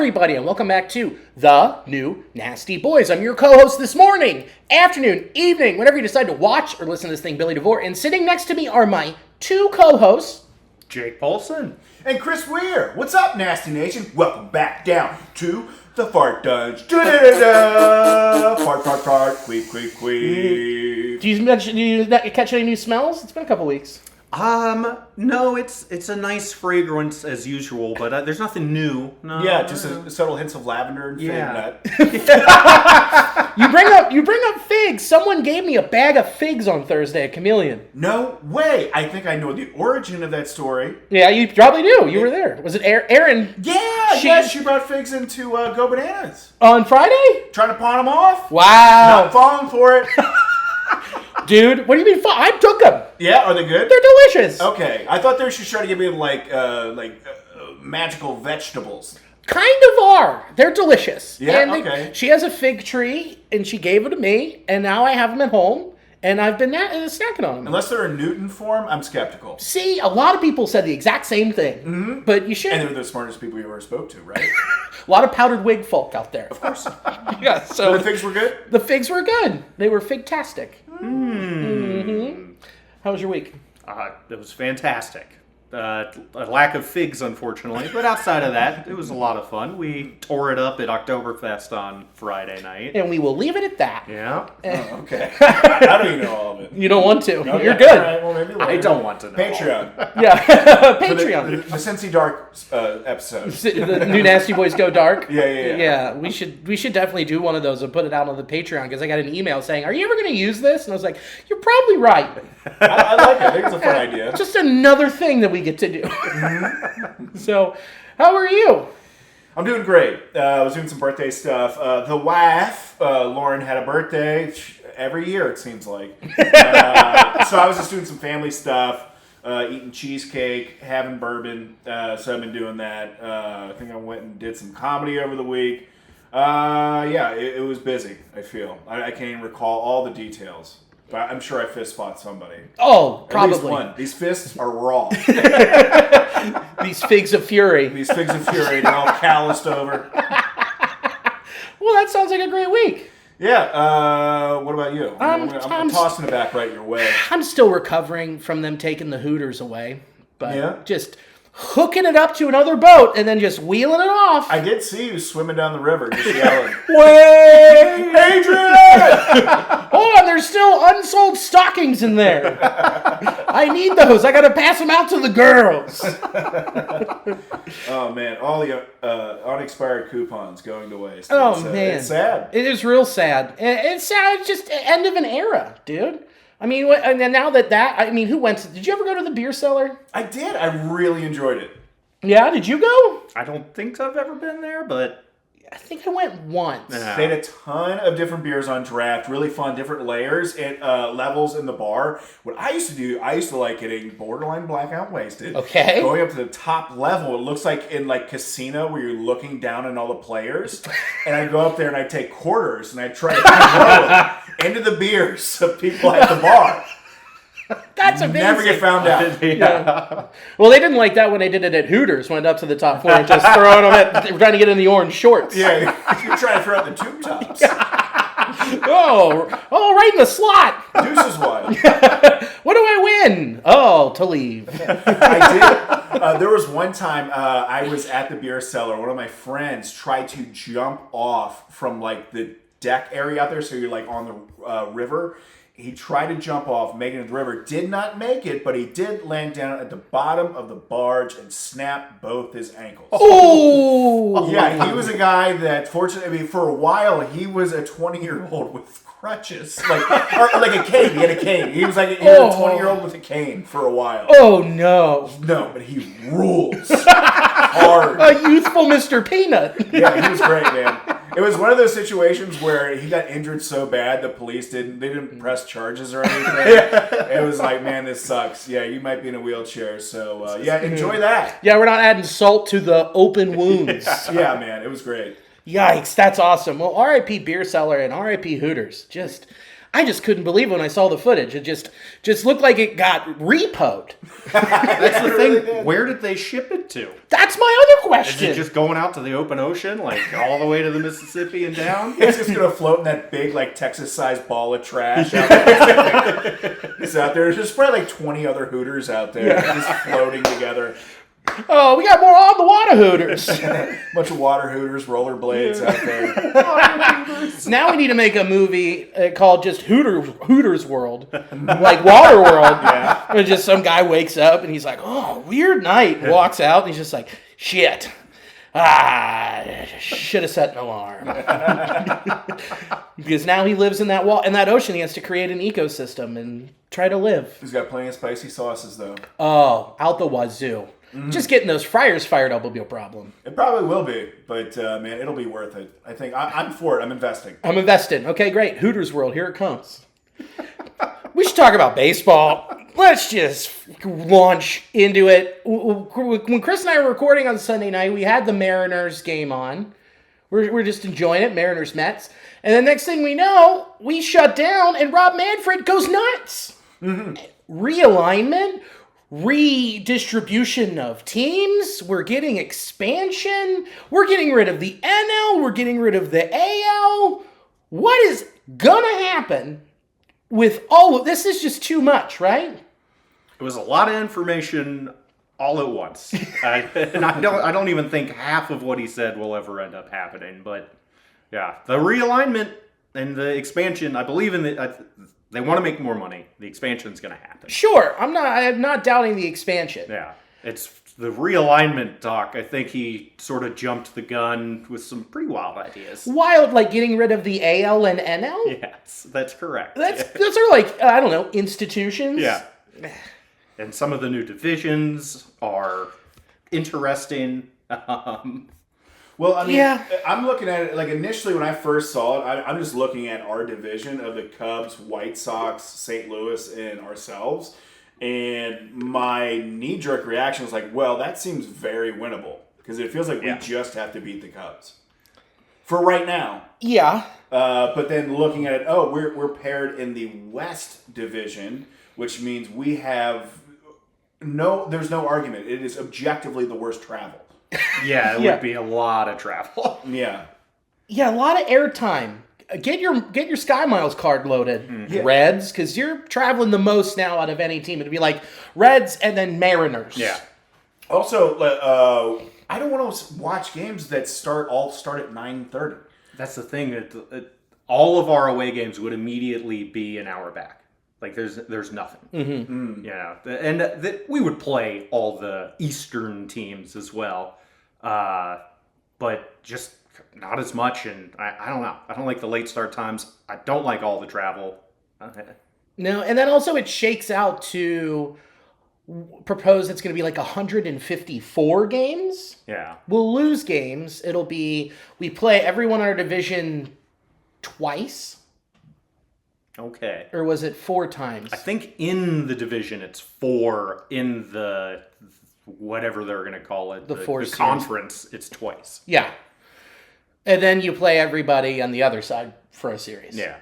everybody, and welcome back to The New Nasty Boys. I'm your co-host this morning, afternoon, evening, whenever you decide to watch or listen to this thing, Billy DeVore. And sitting next to me are my two co-hosts, Jake Paulson. And Chris Weir. What's up, Nasty Nation? Welcome back down to the Fart Dunge. Fart, fart, fart. Queef, queef, queef. Do you catch any new smells? It's been a couple weeks. No, it's a nice fragrance as usual, but there's nothing new. No. Yeah, just subtle hints of lavender and fig nut. You bring up figs. Someone gave me a bag of figs on Thursday at Chameleon. No way. I think I know the origin of that story. Yeah, you probably do. You were there. Was it Erin? Yeah, she brought figs into Go Bananas. On Friday? Trying to pawn them off. Wow. Not falling for it. Dude, what do you mean? I took them. Yeah, are they good? They're delicious. Okay, I thought they were trying to give me magical vegetables. Kind of are. They're delicious. Yeah, and okay. She has a fig tree, and she gave it to me, and now I have them at home, and I've been snacking on them. Unless they're in Newton form, I'm skeptical. See, a lot of people said the exact same thing, but you should. And they're the smartest people you ever spoke to, right? A lot of powdered wig folk out there. Of course. Yeah. So But the figs were good? The figs were good. They were fig-tastic. Mm-hmm. How was your week? It was fantastic. A lack of figs, unfortunately, but outside of that, it was a lot of fun. We tore it up at Oktoberfest on Friday night. And we will leave it at that. Yeah. Oh, okay. I don't even know all of it. You don't want to. Okay. You're good. All right, well, maybe later. I don't want to know. Patreon. Yeah. Patreon. The Cincy Dark episode. The New Nasty Boys Go Dark. Yeah. Yeah, we should definitely do one of those and put it out on the Patreon, because I got an email saying, "Are you ever going to use this?" And I was like, "You're probably right." I like it. I think it's a fun idea. Just another thing that we get to do. So, how are you? I'm doing great. I was doing some birthday stuff. The wife, Lauren, had a birthday every year, it seems like. So I was just doing some family stuff, eating cheesecake, having bourbon. So I've been doing that. I think I went and did some comedy over the week. It was busy, I feel. I can't even recall all the details. But I'm sure I fist fought somebody. Oh, probably. At least one. These fists are raw. These figs of fury. They're all calloused over. Well, that sounds like a great week. Yeah. What about you? I'm tossing it back right your way. I'm still recovering from them taking the Hooters away. But just hooking it up to another boat and then just wheeling it off. I did see you swimming down the river, just yelling, "Wait! Adrian!" Hold on, there's still unsold stockings in there. I need those. I gotta pass them out to the girls. Oh man, all the unexpired coupons going to waste. Man, it's sad. It is real sad. It's sad. It's just the end of an era, dude. I mean, and now who went? Did you ever go to the beer cellar? I did. I really enjoyed it. Yeah, did you go? I don't think I've ever been there, but I think I went once. Yeah. They had a ton of different beers on draft, really fun, different layers and levels in the bar. What I used to do, I used to like getting borderline blackout wasted. Okay. Going up to the top level, it looks like in like casino where you're looking down on all the players. And I'd go up there and I'd take quarters and I'd try to throw them into the beers of people at the bar. That's amazing. Never get found out. Yeah. Well, they didn't like that when they did it at Hooters. Went up to the top floor and just throwing them they were trying to get in the orange shorts. Yeah, you're trying to throw out the tube tops. Oh, right in the slot. Deuces wide. What do I win? Oh, to leave. I did. There was one time I was at the beer cellar. One of my friends tried to jump off from like the deck area out there, so you're like on the river. He tried to jump off, make it into the river. Did not make it, but he did land down at the bottom of the barge and snap both his ankles. Oh! Yeah, he was a guy that, fortunately, for a while, he was a 20-year-old with crutches. Like a cane. He had a cane. He was a 20-year-old with a cane for a while. Oh, no. No, but he rules. Hard. A youthful Mr. Peanut. Yeah, he was great, man. It was one of those situations where he got injured so bad the police didn't press charges or anything. It was like, man, this sucks. Yeah, you might be in a wheelchair, so enjoy that. Yeah, we're not adding salt to the open wounds. Yeah, man, it was great. Yikes, that's awesome. Well, R.I.P. Beer Cellar and R.I.P. Hooters. Just, I just couldn't believe it when I saw the footage. It just looked like it got repoed. That's the thing. Where did they ship it to? That's my other Is question. it just going out to the open ocean, like all the way to the Mississippi and down? It's just gonna float in that big, like Texas-sized ball of trash. Out there. It's out there. There's just probably like 20 other Hooters out there, just floating together. Oh, we got more on the water Hooters. Bunch of water Hooters, rollerblades out there. Now we need to make a movie called just Hooters World, like Water World. Yeah. Where just some guy wakes up and he's like, "Oh, weird night." Walks out and he's just like, "Shit, should have set an alarm." Because now he lives in that ocean. He has to create an ecosystem and try to live. He's got plenty of spicy sauces, though. Oh, out the wazoo. Just getting those fryers fired up will be a problem. It probably will be, but man, it'll be worth it. I think I'm for it. I'm investing. I'm invested. Okay, great. Hooters World, here it comes. We should talk about baseball. Let's just launch into it. When Chris and I were recording on Sunday night, we had the Mariners game on. We're just enjoying it, Mariners Mets. And the next thing we know, we shut down and Rob Manfred goes nuts. Realignment, redistribution of teams, we're getting expansion, we're getting rid of the NL, we're getting rid of the AL. What is gonna happen with all of this? Is just too much, right? It was a lot of information all at once. I don't even think half of what he said will ever end up happening. But yeah, the realignment and the expansion, I believe in they want to make more money. The expansion's going to happen. Sure, I'm not doubting the expansion. Yeah, it's the realignment talk. I think he sort of jumped the gun with some pretty wild ideas. Wild, like getting rid of the AL and NL? Yes, that's correct. Those are like, I don't know, institutions? Yeah. And some of the new divisions are interesting. Well, I mean, Yeah. I'm looking at it, like, initially when I first saw it, I'm just looking at our division of the Cubs, White Sox, St. Louis, and ourselves. And my knee-jerk reaction was like, well, that seems very winnable. Because it feels like we just have to beat the Cubs. For right now. Yeah. But then looking at it, we're paired in the West division, which means we have there's no argument. It is objectively the worst travel. Yeah, it would be a lot of travel. Yeah. Yeah, a lot of airtime. Get your Sky Miles card loaded, Reds, because you're traveling the most now out of any team. It'd be like Reds and then Mariners. Yeah. Also, I don't want to watch games that start at 9:30. That's the thing. All of our away games would immediately be an hour back. Like there's nothing. Mm-hmm. Yeah, and we would play all the Eastern teams as well, but just not as much. And I don't know. I don't like the late start times. I don't like all the travel. No, and then also it shakes out to propose it's going to be like 154 games. Yeah, We'll lose games. It'll be we play everyone in our division twice. Okay. Or was it 4 times? I think in the division it's 4. In the whatever they're going to call it, The the conference, it's twice. Yeah. And then you play everybody on the other side for a series. Yeah.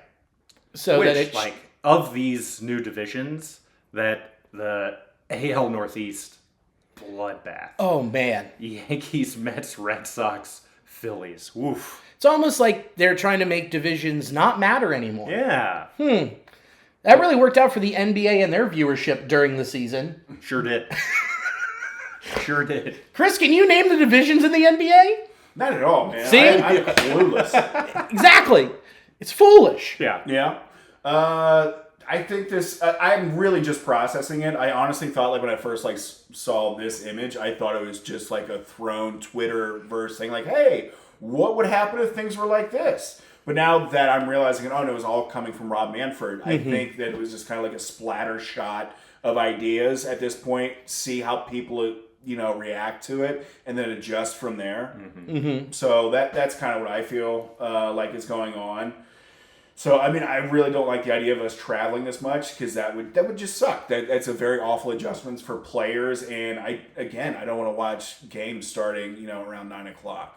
So Which, that it like, of these new divisions, that the AL Northeast bloodbath. Oh man. Yankees, Mets, Red Sox, Phillies. Woof. It's almost like they're trying to make divisions not matter anymore. Yeah. That really worked out for the NBA and their viewership during the season. Sure did. Sure did. Chris, can you name the divisions in the NBA? Not at all, man. See? I'm clueless. Exactly. It's foolish. Yeah. Yeah. I think I'm really just processing it. I honestly thought, like, when I first, like, saw this image, I thought it was just, like, a thrown Twitter-verse thing, like, hey, what would happen if things were like this? But now that I'm realizing, it was all coming from Rob Manfred, I think that it was just kind of like a splatter shot of ideas at this point, see how people, react to it, and then adjust from there. So that's kind of what I feel like is going on. So, I mean, I really don't like the idea of us traveling this much because that would just suck. That's a very awful adjustments for players. And I don't want to watch games starting, around 9:00.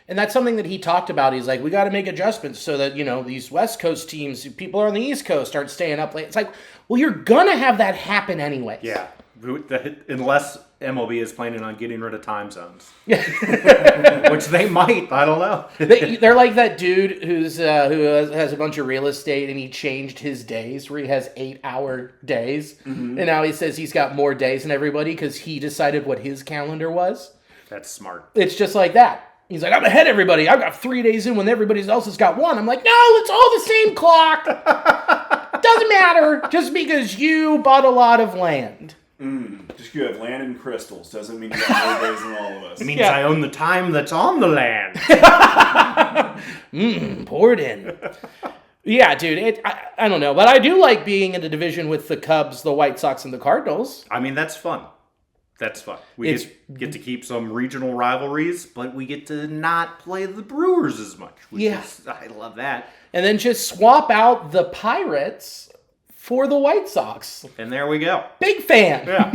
And that's something that he talked about. He's like, we got to make adjustments so that, these West Coast teams, people on the East Coast aren't staying up late. It's like, well, you're going to have that happen anyway. Yeah. Unless MLB is planning on getting rid of time zones. Which they might. I don't know. They're like that dude who has a bunch of real estate and he changed his days where he has 8-hour days. Mm-hmm. And now he says he's got more days than everybody because he decided what his calendar was. That's smart. It's just like that. He's like, I'm ahead of everybody. I've got 3 days in when everybody else has got 1. I'm like, no, it's all the same clock. Doesn't matter. Just because you bought a lot of land. Just you have land and crystals doesn't mean you have more days than all of us. It means I own the time that's on the land. Poured in. Yeah, dude. I don't know, but I do like being in the division with the Cubs, the White Sox, and the Cardinals. I mean, that's fun. That's fun. We get to keep some regional rivalries, but we get to not play the Brewers as much. I love that. And then just swap out the Pirates for the White Sox. And there we go. Big fan. Yeah.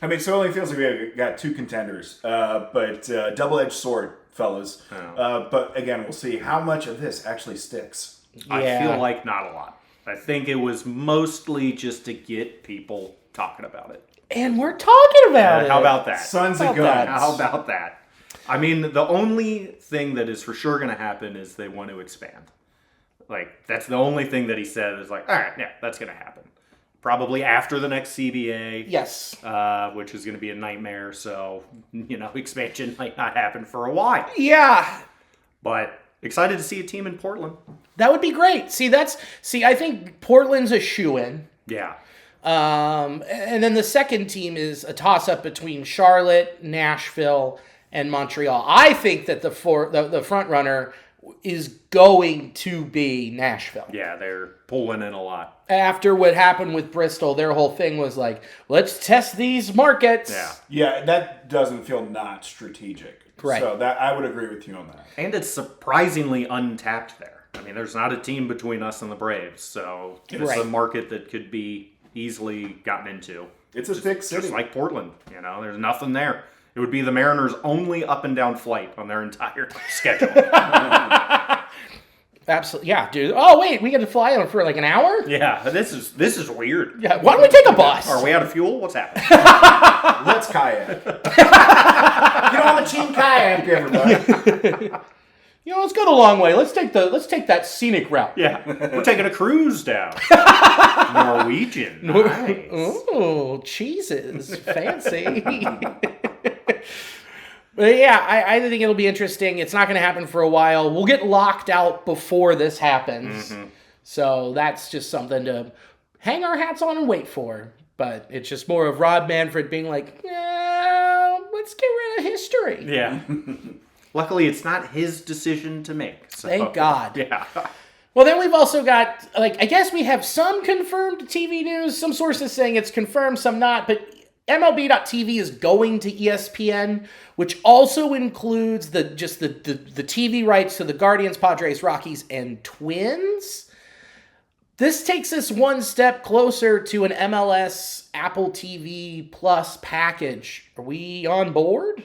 I mean, so it only feels like we've got 2 contenders, but double-edged sword, fellas. Oh. But again, we'll see how much of this actually sticks. I feel like not a lot. I think it was mostly just to get people talking about it. And we're talking about it. How about that? Sons of guns. How about that? I mean, the only thing that is for sure going to happen is they want to expand. Like, that's the only thing that he said is like, all right, yeah, that's going to happen. Probably after the next CBA. Yes. Which is going to be a nightmare. So, expansion might not happen for a while. Yeah. But excited to see a team in Portland. That would be great. I think Portland's a shoo-in. Yeah. And then the second team is a toss-up between Charlotte, Nashville, and Montreal. I think that the front runner is going to be Nashville. Yeah, they're pulling in a lot. After what happened with Bristol, their whole thing was like, let's test these markets. Yeah, that doesn't feel not strategic. Right. So that I would agree with you on that. And it's surprisingly untapped there. I mean, there's not a team between us and the Braves, so it's a market that could be easily gotten into. It's a thick city. Just like Portland, there's nothing there. It would be the Mariners' only up and down flight on their entire schedule. Absolutely, yeah, dude. Oh wait, we get to fly on for like an hour? Yeah, this is weird. Yeah, why don't we take a bus? Are we out of fuel? What's happening? Let's kayak. Get on the team kayak, everybody. Let's go the long way. Let's take that scenic route. Yeah, we're taking a cruise down. Norwegian. Nice. Ooh, cheeses, fancy. But yeah, I think it'll be interesting. It's not going to happen for a while. We'll get locked out before this happens. Mm-hmm. So that's just something to hang our hats on and wait for. But it's just more of Rob Manfred being like, let's get rid of history. Yeah. Luckily, it's not his decision to make. So. Thank God. Yeah. Well, then we've also got, I guess we have some confirmed TV news. Some sources saying it's confirmed, some not. But MLB.TV is going to ESPN, which also includes the TV rights to the Guardians, Padres, Rockies, and Twins. This takes us one step closer to an MLS Apple TV Plus package. Are we on board?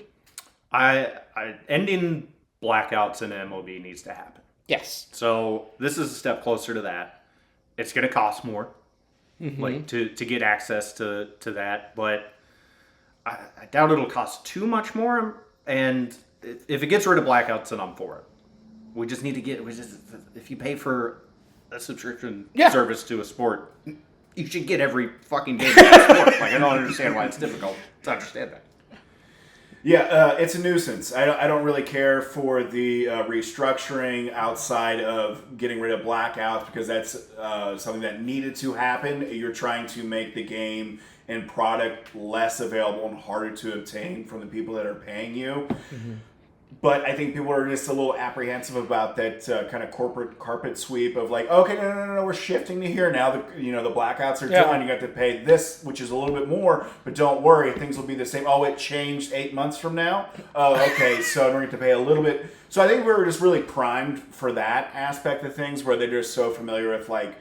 Ending blackouts in MLB needs to happen. Yes. So this is a step closer to that. It's going to cost more. Mm-hmm. To get access to that, but I doubt it'll cost too much more. And if it gets rid of blackouts, then I'm for it. We just need to if you pay for a subscription service to a sport, you should get every fucking game of that sport. I don't understand why it's difficult to understand that. Yeah, it's a nuisance. I don't really care for the restructuring outside of getting rid of blackouts because that's something that needed to happen. You're trying to make the game and product less available and harder to obtain from the people that are paying you. Mm-hmm. But I think people are just a little apprehensive about that kind of corporate carpet sweep of like, okay, no, we're shifting to here now. The blackouts are done. You got to pay this, which is a little bit more, but don't worry, things will be the same. Oh, it changed 8 months from now. Oh, okay, so we're going to pay a little bit. So I think we were just really primed for that aspect of things, where they're just so familiar with like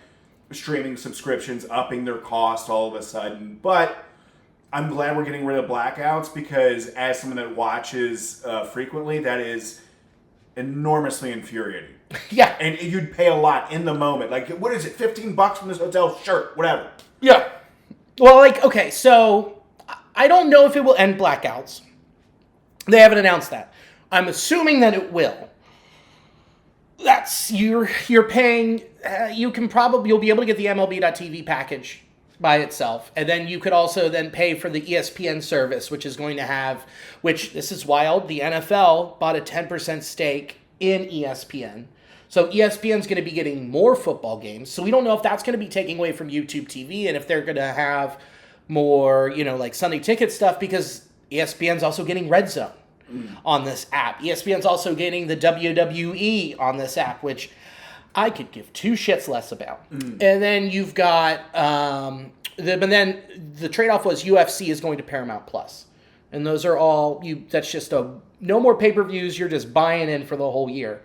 streaming subscriptions upping their cost all of a sudden, but. I'm glad we're getting rid of blackouts, because as someone that watches frequently, that is enormously infuriating. Yeah. And you'd pay a lot in the moment. Like, what is it, $15 from this hotel? Sure, whatever. Yeah. Well, like, okay, so I don't know if it will end blackouts. They haven't announced that. I'm assuming that it will. That's, you're paying, you'll be able to get the MLB.TV package by itself, and then you could also then pay for the ESPN service, which is going to have, which, this is wild, the NFL bought a 10% stake in ESPN. So ESPN's going to be getting more football games. So we don't know if that's going to be taking away from YouTube TV, and if they're going to have more, like Sunday Ticket stuff, because ESPN's also getting Red Zone on this app. ESPN's also getting the WWE on this app, which I could give two shits less about. And then you've got, but then the trade-off was UFC is going to Paramount Plus. And those are all, that's just no more pay-per-views, you're just buying in for the whole year.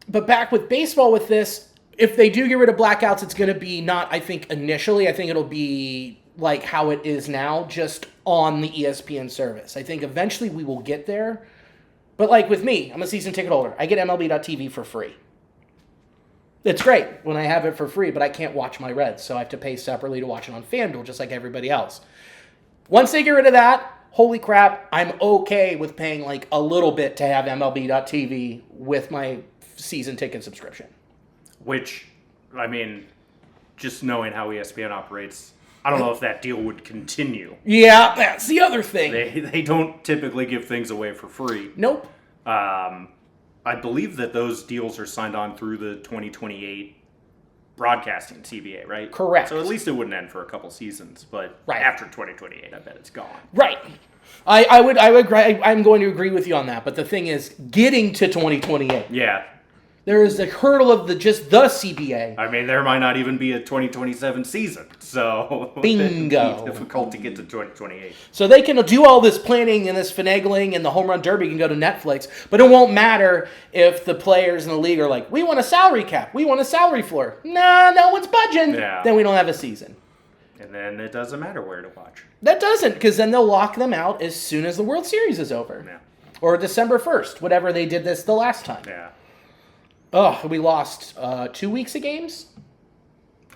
But back with baseball with this, if they do get rid of blackouts, it's going to be not, I think it'll be like how it is now, just on the ESPN service. I think eventually we will get there. But like with me, I'm a season ticket holder. I get MLB.TV for free. It's great when I have it for free, but I can't watch my Reds, so I have to pay separately to watch it on FanDuel, just like everybody else. Once they get rid of that, holy crap, I'm okay with paying like a little bit to have MLB.TV with my season ticket subscription. Which, I mean, just knowing how ESPN operates, I don't know if that deal would continue. Yeah, that's the other thing. They don't typically give things away for free. Nope. I believe that those deals are signed on through the 2028 broadcasting CBA, right? Correct. So at least it wouldn't end for a couple seasons, but right. After 2028, I bet it's gone. Right. I would agree. I'm going to agree with you on that. But the thing is, getting to 2028. Yeah. There is the hurdle of the CBA. I mean, there might not even be a 2027 season, so bingo. It'd be difficult to get to 2028. So they can do all this planning and this finagling, and the home run derby can go to Netflix, but it won't matter if the players in the league are like, we want a salary cap, we want a salary floor. Nah, no one's budging. Yeah. Then we don't have a season. And then it doesn't matter where to watch. That doesn't, because then they'll lock them out as soon as the World Series is over. Yeah. Or December 1st, whatever they did this the last time. Yeah. Oh, we lost 2 weeks of games?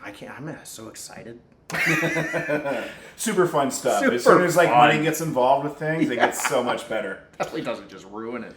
I'm so excited. Super fun stuff. Super as soon as fun. money gets involved with things, it gets so much better. Definitely doesn't just ruin it.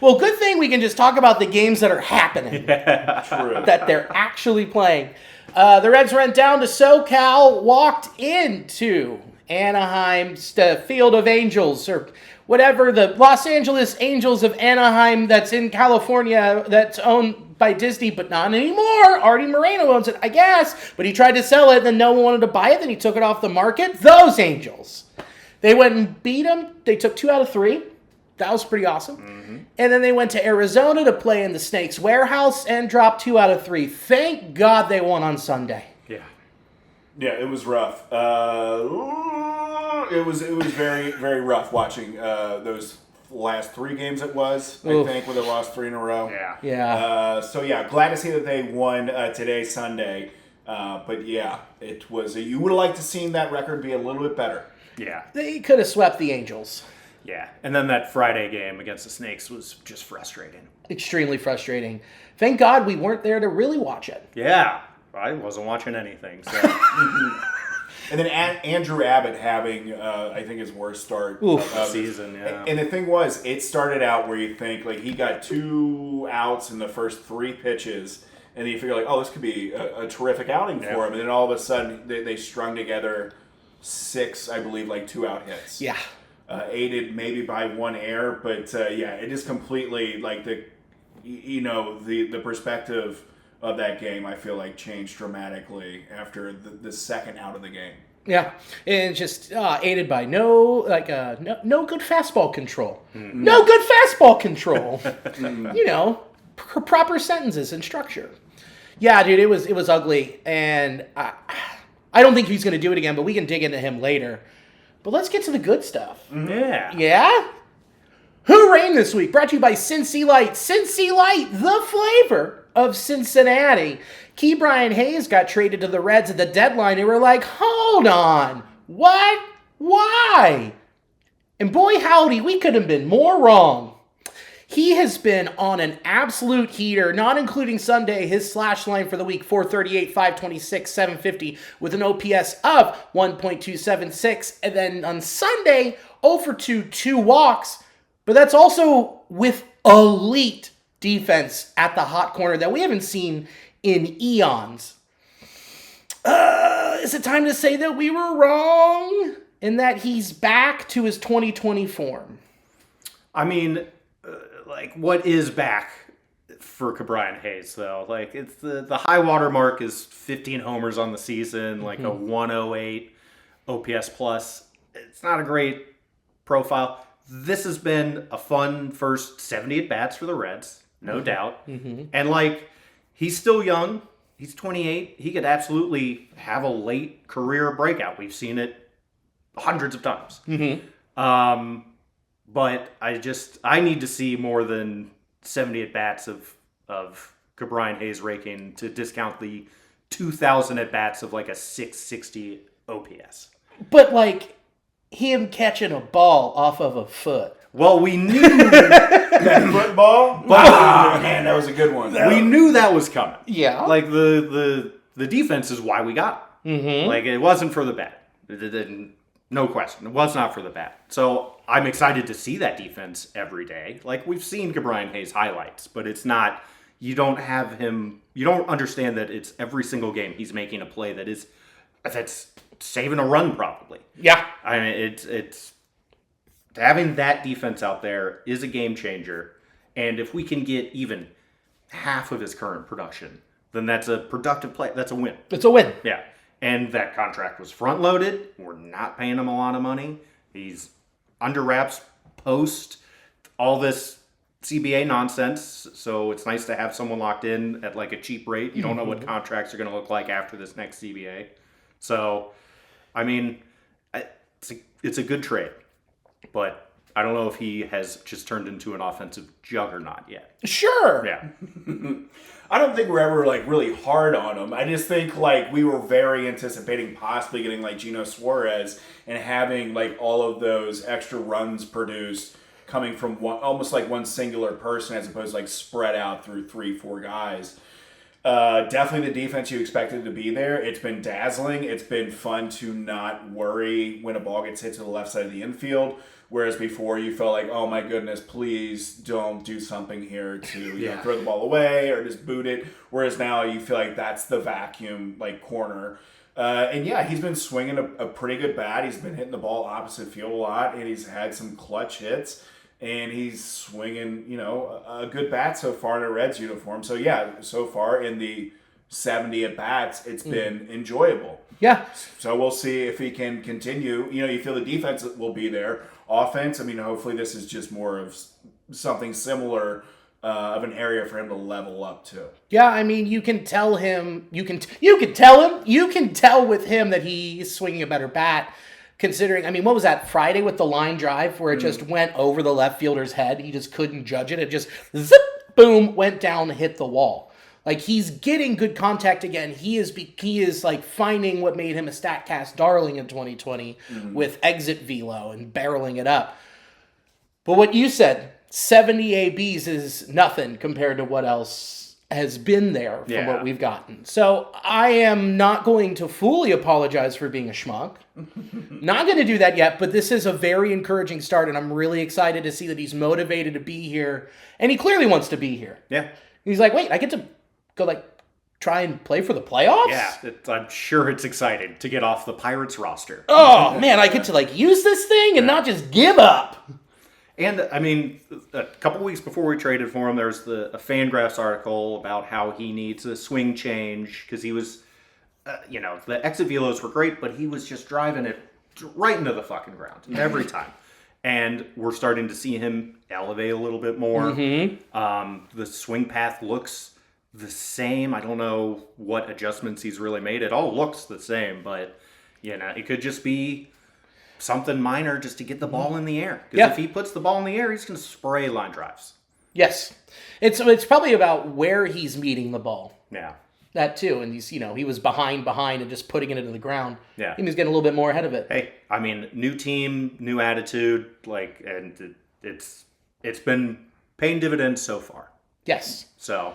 Well, good thing we can just talk about the games that are happening. Yeah. True. That they're actually playing. The Reds went down to SoCal, walked into Anaheim's Field of Angels, or whatever, the Los Angeles Angels of Anaheim that's in California, that's owned by Disney, but not anymore. Artie Moreno owns it, I guess. But he tried to sell it, then no one wanted to buy it, then he took it off the market. Those Angels. They went and beat them. They took 2 out of 3. That was pretty awesome. Mm-hmm. And then they went to Arizona to play in the Sneks warehouse and dropped 2 out of 3. Thank God they won on Sunday. Yeah. Yeah, it was rough. It was very, very rough watching those last 3 games. It was, I think, where they lost 3 in a row. Yeah. Yeah. So yeah, glad to see that they won today, Sunday. But yeah, it was. You would have liked to seen that record be a little bit better. Yeah. They could have swept the Angels. Yeah. And then that Friday game against the Snakes was just frustrating. Extremely frustrating. Thank God we weren't there to really watch it. Yeah. I wasn't watching anything. So. And then Andrew Abbott having, I think, his worst start of the season. Yeah. And the thing was, it started out where you think, like, he got 2 outs in the first 3 pitches, and you figure, like, oh, this could be a terrific outing for him. And then all of a sudden, they strung together 6, I believe, like 2-out hits. Yeah. Aided maybe by 1 error, but yeah, it is completely, like, the perspective of that game, I feel like, changed dramatically after the second out of the game. Yeah, and just aided by no good fastball control. No good fastball control. Proper sentences and structure. Yeah, dude, it was ugly, and I don't think he's going to do it again, but we can dig into him later. But let's get to the good stuff. Yeah. Yeah? Who reigned this week? Brought to you by Cincy Light. Cincy Light, the flavor of Cincinnati. Key Brian Hayes got traded to the Reds at the deadline, and we're like, hold on. What? Why? And boy, howdy, we could have been more wrong. He has been on an absolute heater, not including Sunday. His slash line for the week, 438, 526, 750, with an OPS of 1.276. And then on Sunday, 0 for 2, 2 walks. But that's also with elite defense at the hot corner that we haven't seen in eons. Is it time to say that we were wrong? And that he's back to his 2020 form? I mean, what is back for Brian Hayes, though? Like, it's the high water mark is 15 homers on the season, like a 108 OPS plus. It's not a great profile. This has been a fun first 70 at-bats for the Reds, no doubt. And, he's still young. He's 28. He could absolutely have a late career breakout. We've seen it hundreds of times. But I need to see more than 70 at-bats of Brian Hayes raking to discount the 2,000 at-bats of a 660 OPS. But him catching a ball off of a foot. Well, we knew that football. Oh, man, that was a good one. We knew that was coming. Yeah. The defense is why we got it. It wasn't for the bat. No question. It was not for the bat. So I'm excited to see that defense every day. We've seen Brian Hayes highlights, but it's not, you don't have him, you don't understand that it's every single game he's making a play that's saving a run probably. Yeah. I mean, it's having that defense out there is a game changer. And if we can get even half of his current production, then that's a productive play. That's a win. It's a win. Yeah. And that contract was front-loaded. We're not paying him a lot of money. He's under wraps post all this CBA nonsense. So it's nice to have someone locked in at a cheap rate. You don't know what contracts are going to look like after this next CBA. So, I mean, it's a good trade. But I don't know if he has just turned into an offensive juggernaut yet. Sure. Yeah. I don't think we're ever really hard on him. I just think we were very anticipating possibly getting Gino Suarez and having all of those extra runs produced coming from almost one singular person as opposed to spread out through 3-4 guys. Definitely the defense you expected to be there. It's been dazzling. It's been fun to not worry when a ball gets hit to the left side of the infield. Whereas before you felt oh my goodness, please don't do something here to throw the ball away or just boot it. Whereas now you feel that's the vacuum corner. And he's been swinging a pretty good bat. He's been hitting the ball opposite field a lot, and he's had some clutch hits. And he's swinging, a good bat so far in a Reds uniform. So so far in the 70 at bats, it's been enjoyable. Yeah. So we'll see if he can continue. You feel the defense will be there. Offense, I mean, hopefully this is just more of something similar of an area for him to level up to. Yeah, I mean, you can tell him. You can tell with him that he's swinging a better bat. Considering, I mean, what was that Friday with the line drive where it just went over the left fielder's head? He just couldn't judge it. It just zip, boom, went down, hit the wall. He's getting good contact again. He is finding what made him a StatCast darling in 2020 with exit velo and barreling it up. But what you said, 70 ABs is nothing compared to what else has been there from what we've gotten. So I am not going to fully apologize for being a schmuck. Not going to do that yet, but this is a very encouraging start, and I'm really excited to see that he's motivated to be here, and he clearly wants to be here. Yeah. He's wait, I get to go try and play for the playoffs? Yeah, I'm sure it's exciting to get off the Pirates roster. Oh, man, I get to use this thing and not just give up. And, I mean, a couple weeks before we traded for him, there's a Fangraphs article about how he needs a swing change because he was the exit velos were great, but he was just driving it right into the fucking ground every time. And we're starting to see him elevate a little bit more. The swing path looks the same. I don't know what adjustments he's really made. It all looks the same, but it could just be something minor just to get the ball in the air. Because if he puts the ball in the air, he's going to spray line drives. Yes. It's probably about where he's meeting the ball. Yeah. That too. And he's, he was behind and just putting it into the ground. Yeah. He was getting a little bit more ahead of it. Hey, I mean, new team, new attitude, and it's been paying dividends so far. Yes. So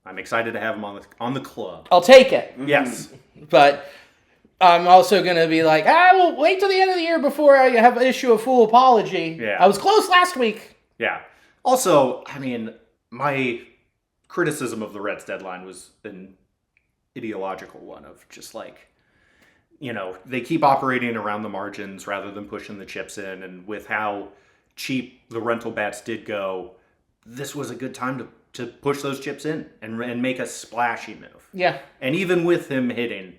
I'm excited to have him on the club. I'll take it. Yes. But I'm also going to be like, we'll wait till the end of the year before I issue a full apology. Yeah. I was close last week. Yeah. Also, I mean, my criticism of the Reds deadline was an ideological one of just they keep operating around the margins rather than pushing the chips in. And with how cheap the rental bats did go, this was a good time to push those chips in and make a splashy move. Yeah. And even with him hitting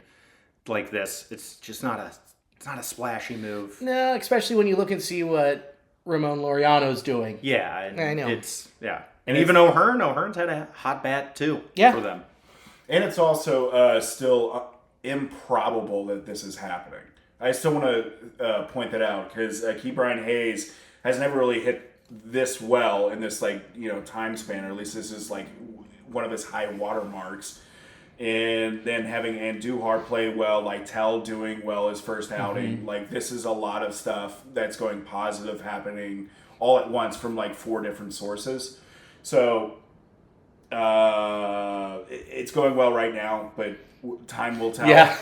like this, it's just not a splashy move. No, especially when you look and see what Ramon Laureano's doing. Yeah, and I know. And even O'Hearn's had a hot bat too for them. And it's also still improbable that this is happening. I still want to point that out because Key Brian Hayes has never really hit this well in this time span, or at least this is one of his high water marks. And then having Andujar play well, Littell doing well his first outing, this is a lot of stuff that's going positive happening all at once from 4 different sources. So it's going well right now, but time will tell. Yeah,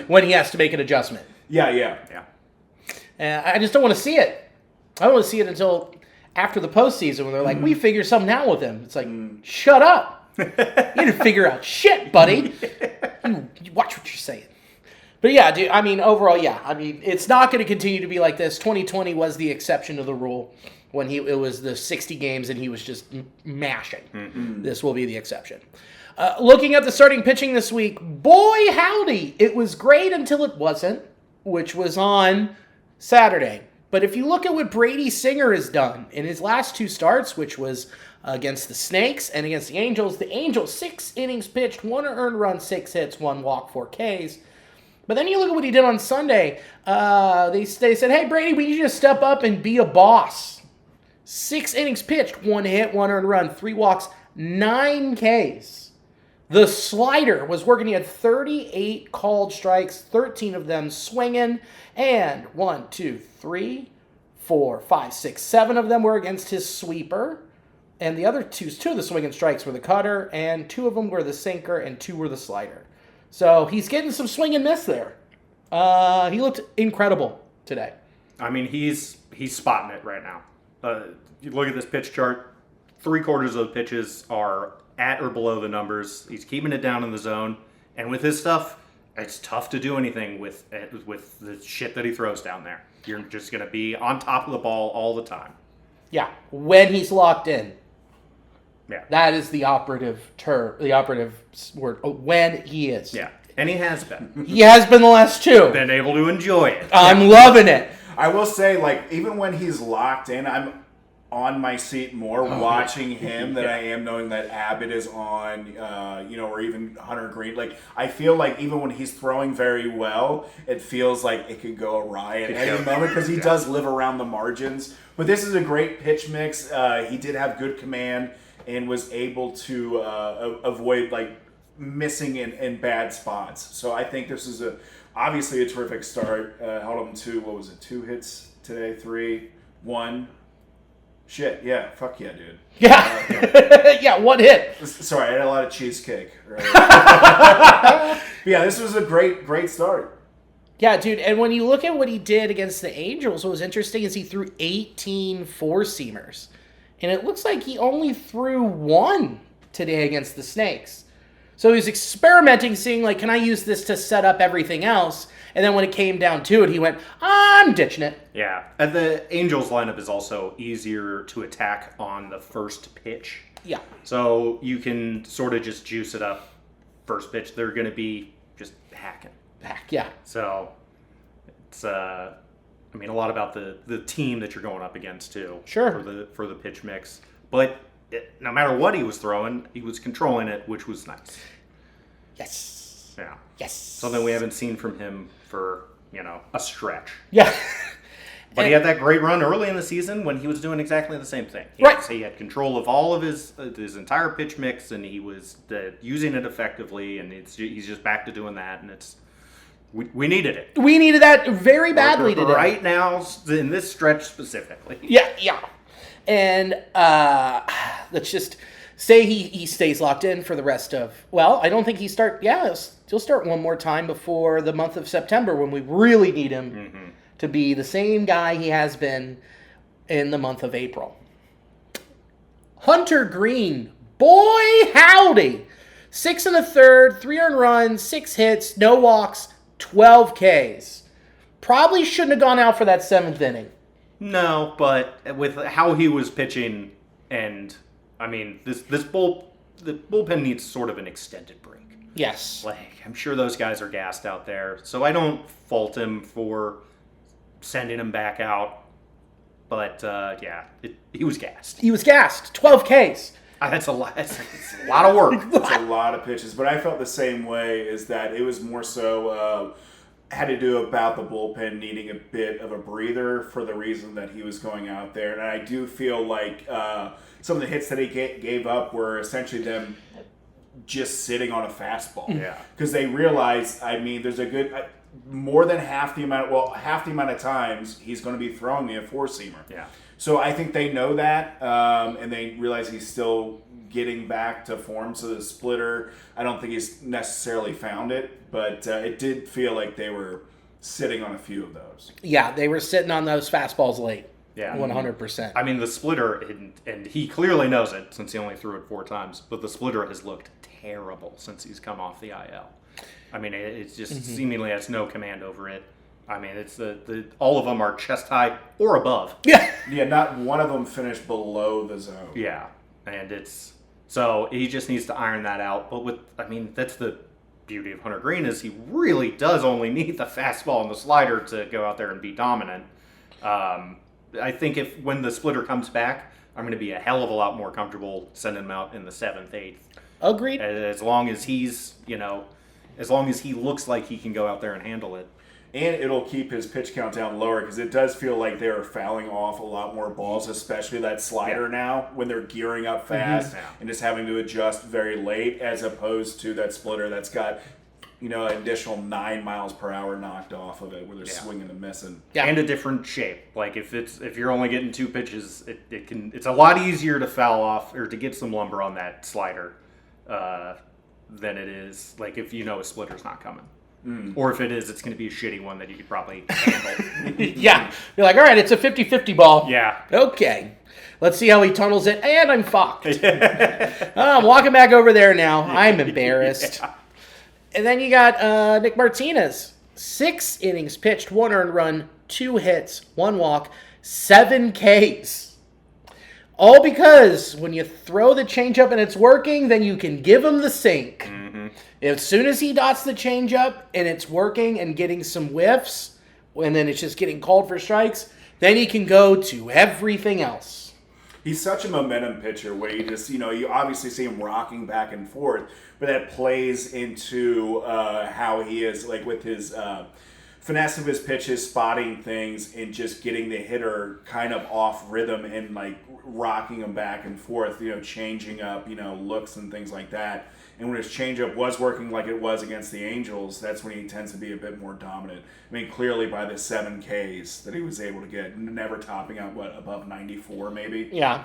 when he has to make an adjustment. Yeah. I just don't want to see it. I don't want to see it until after the postseason when they're like, we figured something out with him. It's like, shut up. You didn't figure out shit, buddy. You watch what you're saying. But yeah, dude, I mean, overall, yeah. I mean, it's not going to continue to be like this. 2020 was the exception to the rule when it was the 60 games and he was just mashing. This will be the exception. Looking at the starting pitching this week, boy howdy, it was great until it wasn't, which was on Saturday. But if you look at what Brady Singer has done in his last 2 starts, which was against the Snakes and against the Angels 6 innings pitched, 1 earned run, 6 hits, 1 walk, 4 Ks. But then you look at what he did on Sunday. They said, hey, Brady, we need you to step up and be a boss. 6 innings pitched, 1 hit, 1 earned run, 3 walks, 9 Ks. The slider was working. He had 38 called strikes, 13 of them swinging, and 1, 2, 3, 4, 5, 6, 7 of them were against his sweeper. And the other 2 of the swinging strikes were the cutter, and 2 of them were the sinker, and 2 were the slider. So he's getting some swing and miss there. He looked incredible today. I mean, he's spotting it right now. You look at this pitch chart, 3/4 of the pitches are at or below the numbers. He's keeping it down in the zone. And with his stuff, it's tough to do anything with the shit that he throws down there. You're just going to be on top of the ball all the time. Yeah, when he's locked in. Yeah. That is the operative term, the operative word, when he is. Yeah, and he has been. He has been the last 2. Been able to enjoy it. I'm loving it. I will say, even when he's locked in, I'm on my seat more watching him than I am knowing that Abbott is on, or even Hunter Green. I feel like even when he's throwing very well, it feels like it could go awry at any moment because he does live around the margins. But this is a great pitch mix. He did have good command and was able to avoid missing in bad spots. So I think this is obviously a terrific start. Held him to 2 hits today, 3, 1. Shit, yeah, fuck yeah, dude. Yeah, yeah, 1 hit. Sorry, I had a lot of cheesecake. Right? Yeah, this was a great start. Yeah, dude, and when you look at what he did against the Angels, what was interesting is he threw 18 4-seamers. And it looks like he only threw 1 today against the Snakes. So he was experimenting, seeing, can I use this to set up everything else? And then when it came down to it, he went, I'm ditching it. Yeah. And the Angels lineup is also easier to attack on the first pitch. Yeah. So you can sort of just juice it up first pitch. They're going to be just hacking. Yeah. So it's a lot about the team that you're going up against too. Sure. For the pitch mix, but no matter what he was throwing, he was controlling it, which was nice. Yes. Yeah. Yes. Something we haven't seen from him for a stretch. Yeah. But he had that great run early in the season when he was doing exactly the same thing. He had control of all of his entire pitch mix, and he was using it effectively, and he's just back to doing that, and we needed it. We needed that very badly today. Right now, in this stretch specifically. Yeah. And let's just say he stays locked in for the rest of, I don't think he'll start one more time before the month of September when we really need him to be the same guy he has been in the month of April. Hunter Green, boy howdy. 6 1/3, 3 earned runs, 6 hits, no walks, 12 Ks. Probably shouldn't have gone out for that 7th inning. No, but with how he was pitching, and the bullpen needs sort of an extended break. Yes. I'm sure those guys are gassed out there, so I don't fault him for sending him back out. But he was gassed. He was gassed. 12 Ks. That's a lot. It's a lot of work. It's a lot of pitches, but I felt the same way. Is that it was more so had to do about the bullpen needing a bit of a breather for the reason that he was going out there, and I do feel like some of the hits that he gave up were essentially them just sitting on a fastball. Yeah, because they realized. There's a good. More than half the amount of times he's going to be throwing me a 4-seamer. Yeah. So I think they know that, and they realize he's still getting back to form. So the splitter, I don't think he's necessarily found it, but it did feel like they were sitting on a few of those. Yeah, they were sitting on those fastballs late. Yeah. 100%. The splitter, and he clearly knows it since he only threw it 4 times, but the splitter has looked terrible since he's come off the IL. It's just seemingly has no command over it. It's all of them are chest high or above. Yeah. Yeah, not one of them finished below the zone. Yeah, and so he just needs to iron that out. But that's the beauty of Hunter Green is he really does only need the fastball and the slider to go out there and be dominant. I think when the splitter comes back, I'm going to be a hell of a lot more comfortable sending him out in the 7th, 8th. Agreed. As long as he's, as long as he looks like he can go out there and handle it. And it'll keep his pitch count down lower because it does feel like they are fouling off a lot more balls, especially that slider now when they're gearing up fast and just having to adjust very late as opposed to that splitter that's got, an additional 9 miles per hour knocked off of it where they're swinging and missing. Yeah. And a different shape. If you're only getting 2 pitches, it's a lot easier to foul off or to get some lumber on that slider than it is if a splitter's not coming. Or if it is, it's going to be a shitty one that you could probably handle. Yeah. You're like, all right, it's a 50-50 ball. Yeah. Okay. Let's see how he tunnels it. And I'm fucked. I'm walking back over there now. I'm embarrassed. Yeah. And then you got Nick Martinez. 6 innings pitched, 1 earned run, 2 hits, 1 walk, 7 Ks. All because when you throw the changeup and it's working, then you can give him the sink. Mm-hmm. As soon as he dots the changeup and it's working and getting some whiffs, and then it's just getting called for strikes, then he can go to everything else. He's such a momentum pitcher where you just, you obviously see him rocking back and forth, but that plays into how he is, with his finesse of his pitches, spotting things, and just getting the hitter kind of off rhythm and, rocking him back and forth, changing up, looks and things like that. And when his changeup was working like it was against the Angels, that's when he tends to be a bit more dominant. Clearly by the 7 Ks that he was able to get, never topping out, above 94 maybe? Yeah.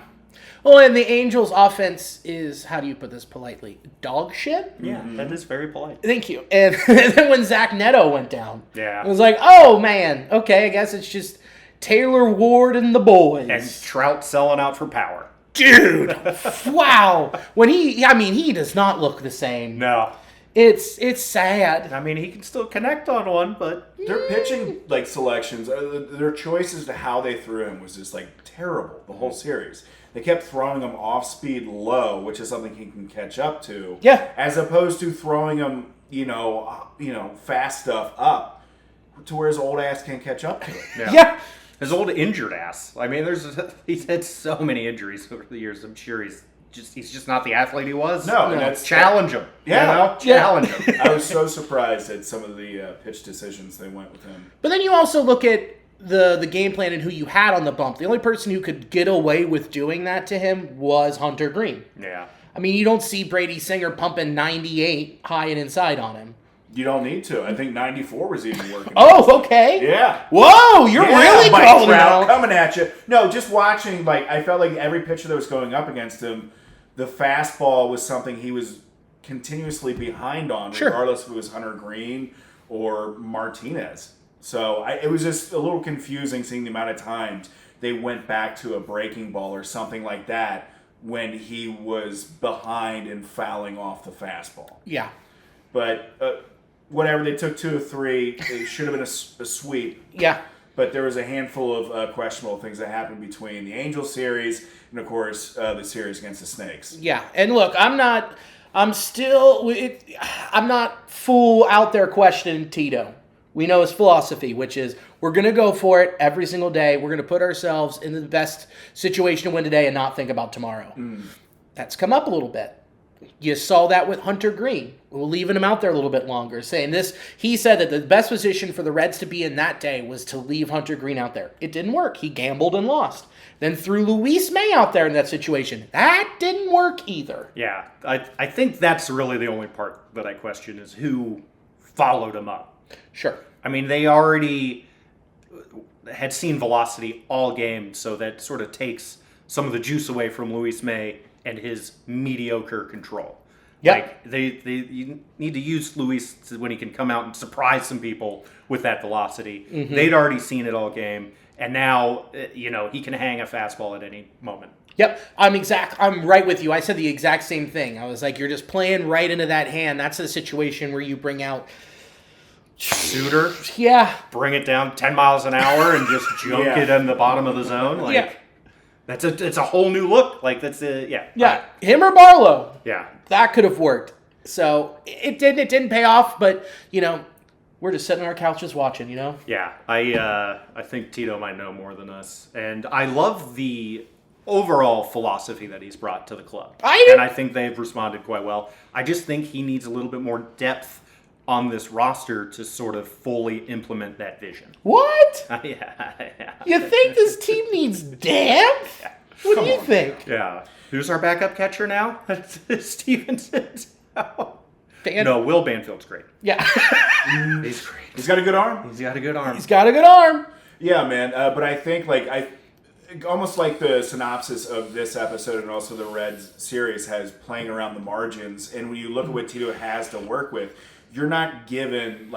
Well, and the Angels' offense is, how do you put this politely, dog shit? Yeah, that is very polite. Thank you. And then when Zach Neto went down, it was like, oh, man, okay, I guess it's just Taylor Ward and the boys. And Trout selling out for power. Dude, wow. When he does not look the same. No. It's sad. He can still connect on one, but their pitching selections, their choices to how they threw him was just terrible the whole series. They kept throwing him off speed low, which is something he can catch up to. Yeah. As opposed to throwing him fast stuff up to where his old ass can't catch up to it. Yeah. His old injured ass. I mean, he's had so many injuries over the years. I'm sure he's just not the athlete he was. No, and that's challenge him. Yeah, challenge him. I was so surprised at some of the pitch decisions they went with him. But then you also look at the game plan and who you had on the bump. The only person who could get away with doing that to him was Hunter Green. Yeah. I mean, you don't see Brady Singer pumping 98 high and inside on him. You don't need to. I think 94 was even working. Oh, okay. Yeah. Whoa, you're really Mike calling it Trout out. coming at you. No, just watching, I felt like every pitcher that was going up against him, the fastball was something he was continuously behind on, Sure. regardless if it was Hunter Green or Martinez. So it was just a little confusing seeing the amount of times they went back to a breaking ball or something like that when he was behind and fouling off the fastball. Yeah. But whatever, they took 2 of 3. It should have been a sweep. Yeah. But there was a handful of questionable things that happened between the Angels series and, of course, the series against the Snakes. Yeah. And look, I'm not full out there questioning Tito. We know his philosophy, which is we're going to go for it every single day. We're going to put ourselves in the best situation to win today and not think about tomorrow. That's come up a little bit. You saw that with Hunter Green, leaving him out there a little bit longer, saying this. He said that the best position for the Reds to be in that day was to leave Hunter Green out there. It didn't work. He gambled and lost. Then threw Luis May out there in that situation. That didn't work either. Yeah, I think that's really the only part that I question is who followed him up. Sure. I mean, they already had seen velocity all game, so that sort of takes some of the juice away from Luis May and his mediocre control. Yep. Like you need to use Luis when he can come out and surprise some people with that velocity. Mm-hmm. They'd already seen it all game, and now he can hang a fastball at any moment. Yep, I'm right with you. I said the exact same thing. I was like, you're just playing right into that hand. That's a situation where you bring out Suitor, yeah, bring it down 10 miles an hour and just junk it in the bottom of the zone. Like, yeah. It's a whole new look. Like that's him or Barlow. Yeah, That could have worked. So it didn't pay off, but we're just sitting on our couches watching, Yeah, I think Tito might know more than us, and I love the overall philosophy that he's brought to the club. And I think they've responded quite well. I just think he needs a little bit more depth on this roster to sort of fully implement that vision. What? Yeah. You think this team needs depth? What do you think? Yeah. Who's our backup catcher now? Stevenson. No, Will Banfield's great. Yeah. He's great. He's got a good arm. He's got a good arm. He's got a good arm. Yeah, man. But I think almost like the synopsis of this episode and also the Reds series has playing around the margins. And when you look at what Tito has to work with, you're not given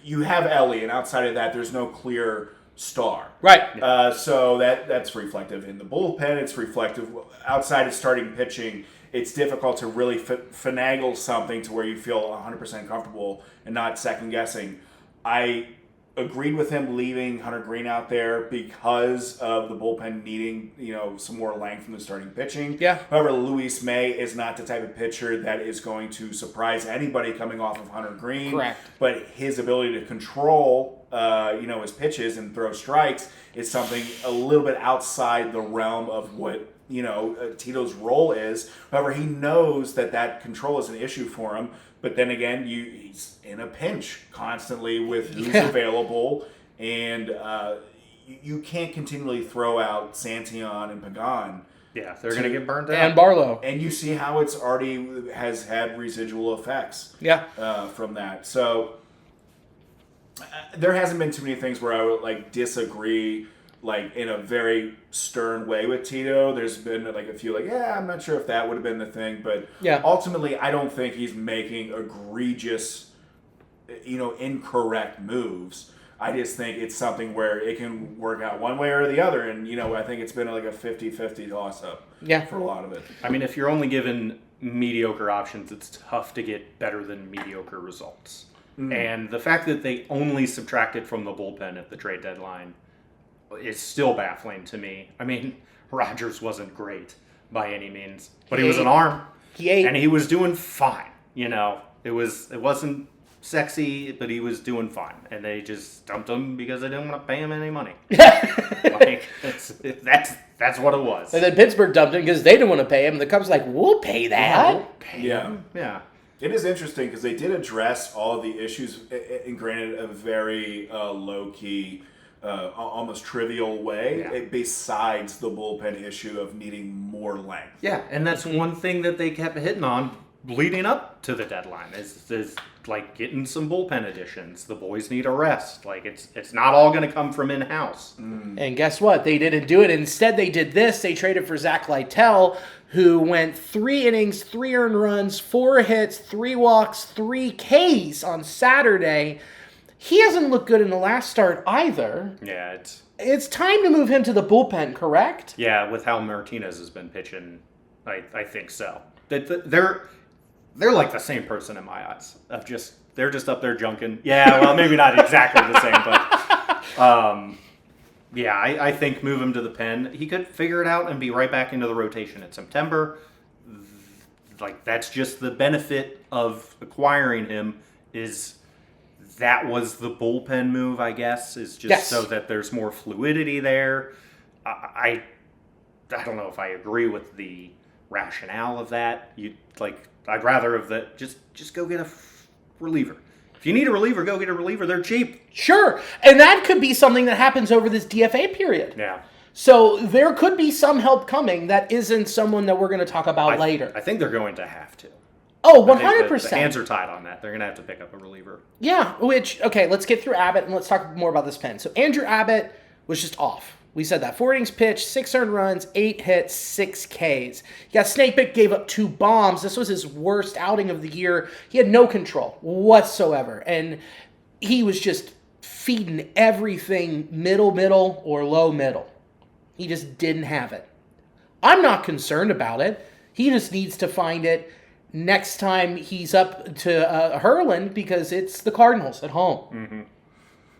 you have Ellie, and outside of that, there's no clear star. Right. So that's reflective in the bullpen. It's reflective outside of starting pitching. It's difficult to really finagle something to where you feel 100% comfortable and not second guessing. I agreed with him leaving Hunter Green out there because of the bullpen needing, some more length from the starting pitching. Yeah. However, Luis May is not the type of pitcher that is going to surprise anybody coming off of Hunter Green. Correct. But his ability to control, his pitches and throw strikes is something a little bit outside the realm of what, Tito's role is. However, he knows that control is an issue for him. But then again, he's in a pinch constantly with who's available, and you can't continually throw out Santillan and Pagan. Yeah, they're going to get burned out. And Barlow. And you see how it's already has had residual effects from that. So there hasn't been too many things where I would disagree in a very stern way with Tito. There's been a few I'm not sure if that would have been the thing, but ultimately I don't think he's making egregious, incorrect moves. I just think it's something where it can work out one way or the other, and I think it's been a 50-50 toss-up for a lot of it. I mean, if you're only given mediocre options, it's tough to get better than mediocre results. Mm. And the fact that they only subtracted from the bullpen at the trade deadline is still baffling to me. I mean, Rogers wasn't great by any means, but he was an arm. He ate. And he was doing fine, It wasn't sexy, but he was doing fine, and they just dumped him because they didn't want to pay him any money. Like that's what it was. And then Pittsburgh dumped him because they didn't want to pay him. And the Cubs like, we'll pay that. Yeah. It is interesting because they did address all of the issues, and granted, a very low-key, almost trivial way, besides the bullpen issue of needing more length. Yeah, and that's one thing that they kept hitting on leading up to the deadline is like getting some bullpen additions. The boys need a rest. Like it's not all going to come from in-house. And guess what? They didn't do it. Instead, they did this. They traded for Zach Littell, who went 3 innings, 3 earned runs, 4 hits, 3 walks, 3 Ks on Saturday. He hasn't looked good in the last start either. Yeah, It's time to move him to the bullpen, correct? Yeah, with how Martinez has been pitching, I think so. They're like the same person in my eyes. They're just up there junking. Yeah, well, maybe not exactly the same, but yeah, I think move him to the pen. He could figure it out and be right back into the rotation in September. Like, that's just the benefit of acquiring him is that was the bullpen move, I guess, is just so that there's more fluidity there. I don't know if I agree with the rationale of that. I'd rather have that. Just go get a reliever. If you need a reliever, go get a reliever. They're cheap. Sure. And that could be something that happens over this DFA period. Yeah. So there could be some help coming that isn't someone that we're going to talk about later. I think they're going to have to. Oh, 100%. The hands are tied on that. They're going to have to pick up a reliever. Yeah, okay, let's get through Abbott and let's talk more about this pen. So Andrew Abbott was just off. We said that. 4 innings pitched, 6 earned runs, 8 hits, 6 Ks. Yeah, Snakebit gave up 2 bombs. This was his worst outing of the year. He had no control whatsoever. And he was just feeding everything middle, or low middle. He just didn't have it. I'm not concerned about it. He just needs to find it next time he's up to Hurland because it's the Cardinals at home. Mm-hmm.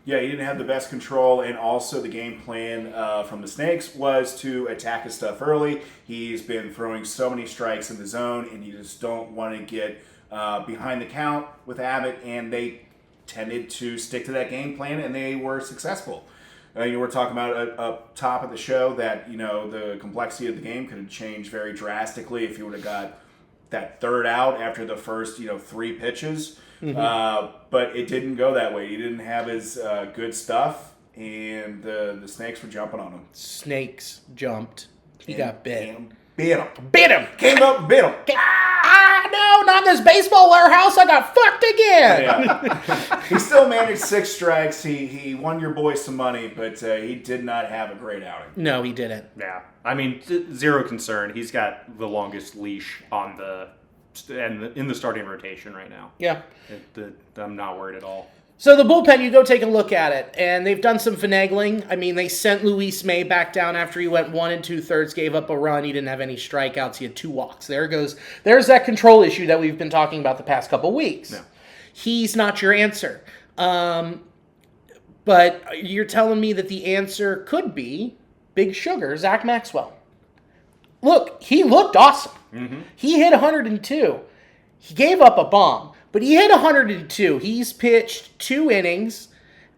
Yeah, he didn't have the best control, and also the game plan from the Snakes was to attack his stuff early. He's been throwing so many strikes in the zone, and you just don't want to get behind the count with Abbott, and they tended to stick to that game plan, and they were successful. You were talking about up top of the show that, the complexity of the game could have changed very drastically if you would have got that third out after the first, 3 pitches. Mm-hmm. But it didn't go that way. He didn't have his good stuff, and the Snakes were jumping on him. Snakes jumped. He got bit. Bit him. Bit him. Came up and bit him. No, not this baseball warehouse. I got fucked again. Yeah. He still managed 6 strikes. He won your boy some money, but he did not have a great outing. No, he didn't. Yeah. I mean, zero concern. He's got the longest leash on in the starting rotation right now. Yeah. I'm not worried at all. So the bullpen, you go take a look at it, and they've done some finagling. I mean, they sent Luis May back down after he went 1 2/3, gave up a run. He didn't have any strikeouts. He had 2 walks. There's that control issue that we've been talking about the past couple weeks. No. He's not your answer. But you're telling me that the answer could be Big Sugar, Zach Maxwell. Look, he looked awesome. Mm-hmm. He hit 102. He gave up a bomb. But he hit 102. He's pitched 2 innings,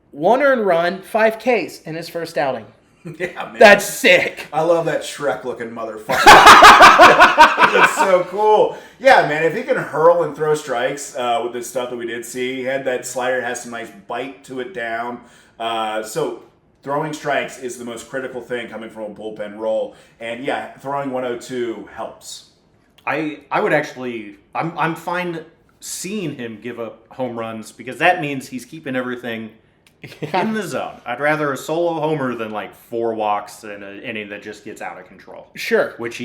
1 earned run, 5 Ks in his first outing. Yeah, man. That's sick. I love that Shrek-looking motherfucker. That's so cool. Yeah, man, if he can hurl and throw strikes with the stuff that we did see, he had that slider, has some nice bite to it down. So throwing strikes is the most critical thing coming from a bullpen role. And yeah, throwing 102 helps. I would actually, I'm fine seeing him give up home runs because that means he's keeping everything in the zone. I'd rather a solo homer than like 4 walks in an inning that just gets out of control. Sure. Which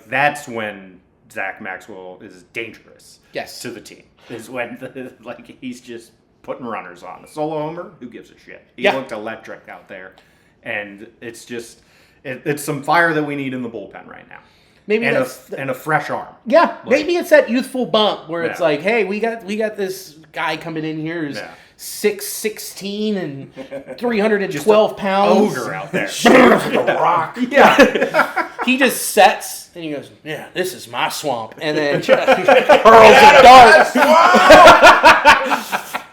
that's when Zach Maxwell is dangerous. Yes. To the team. Is when he's just putting runners on. A solo homer, who gives a shit? He looked electric out there. And it's just, it's some fire that we need in the bullpen right now. Maybe and a fresh arm. Yeah, maybe it's that youthful bump where it's like, hey, we got this guy coming in here who's 6'16" and 312 pounds. Ogre out there. Shoots with a rock. Yeah. he just sets and he goes, "Yeah, this is my swamp," and then just hurls a dart.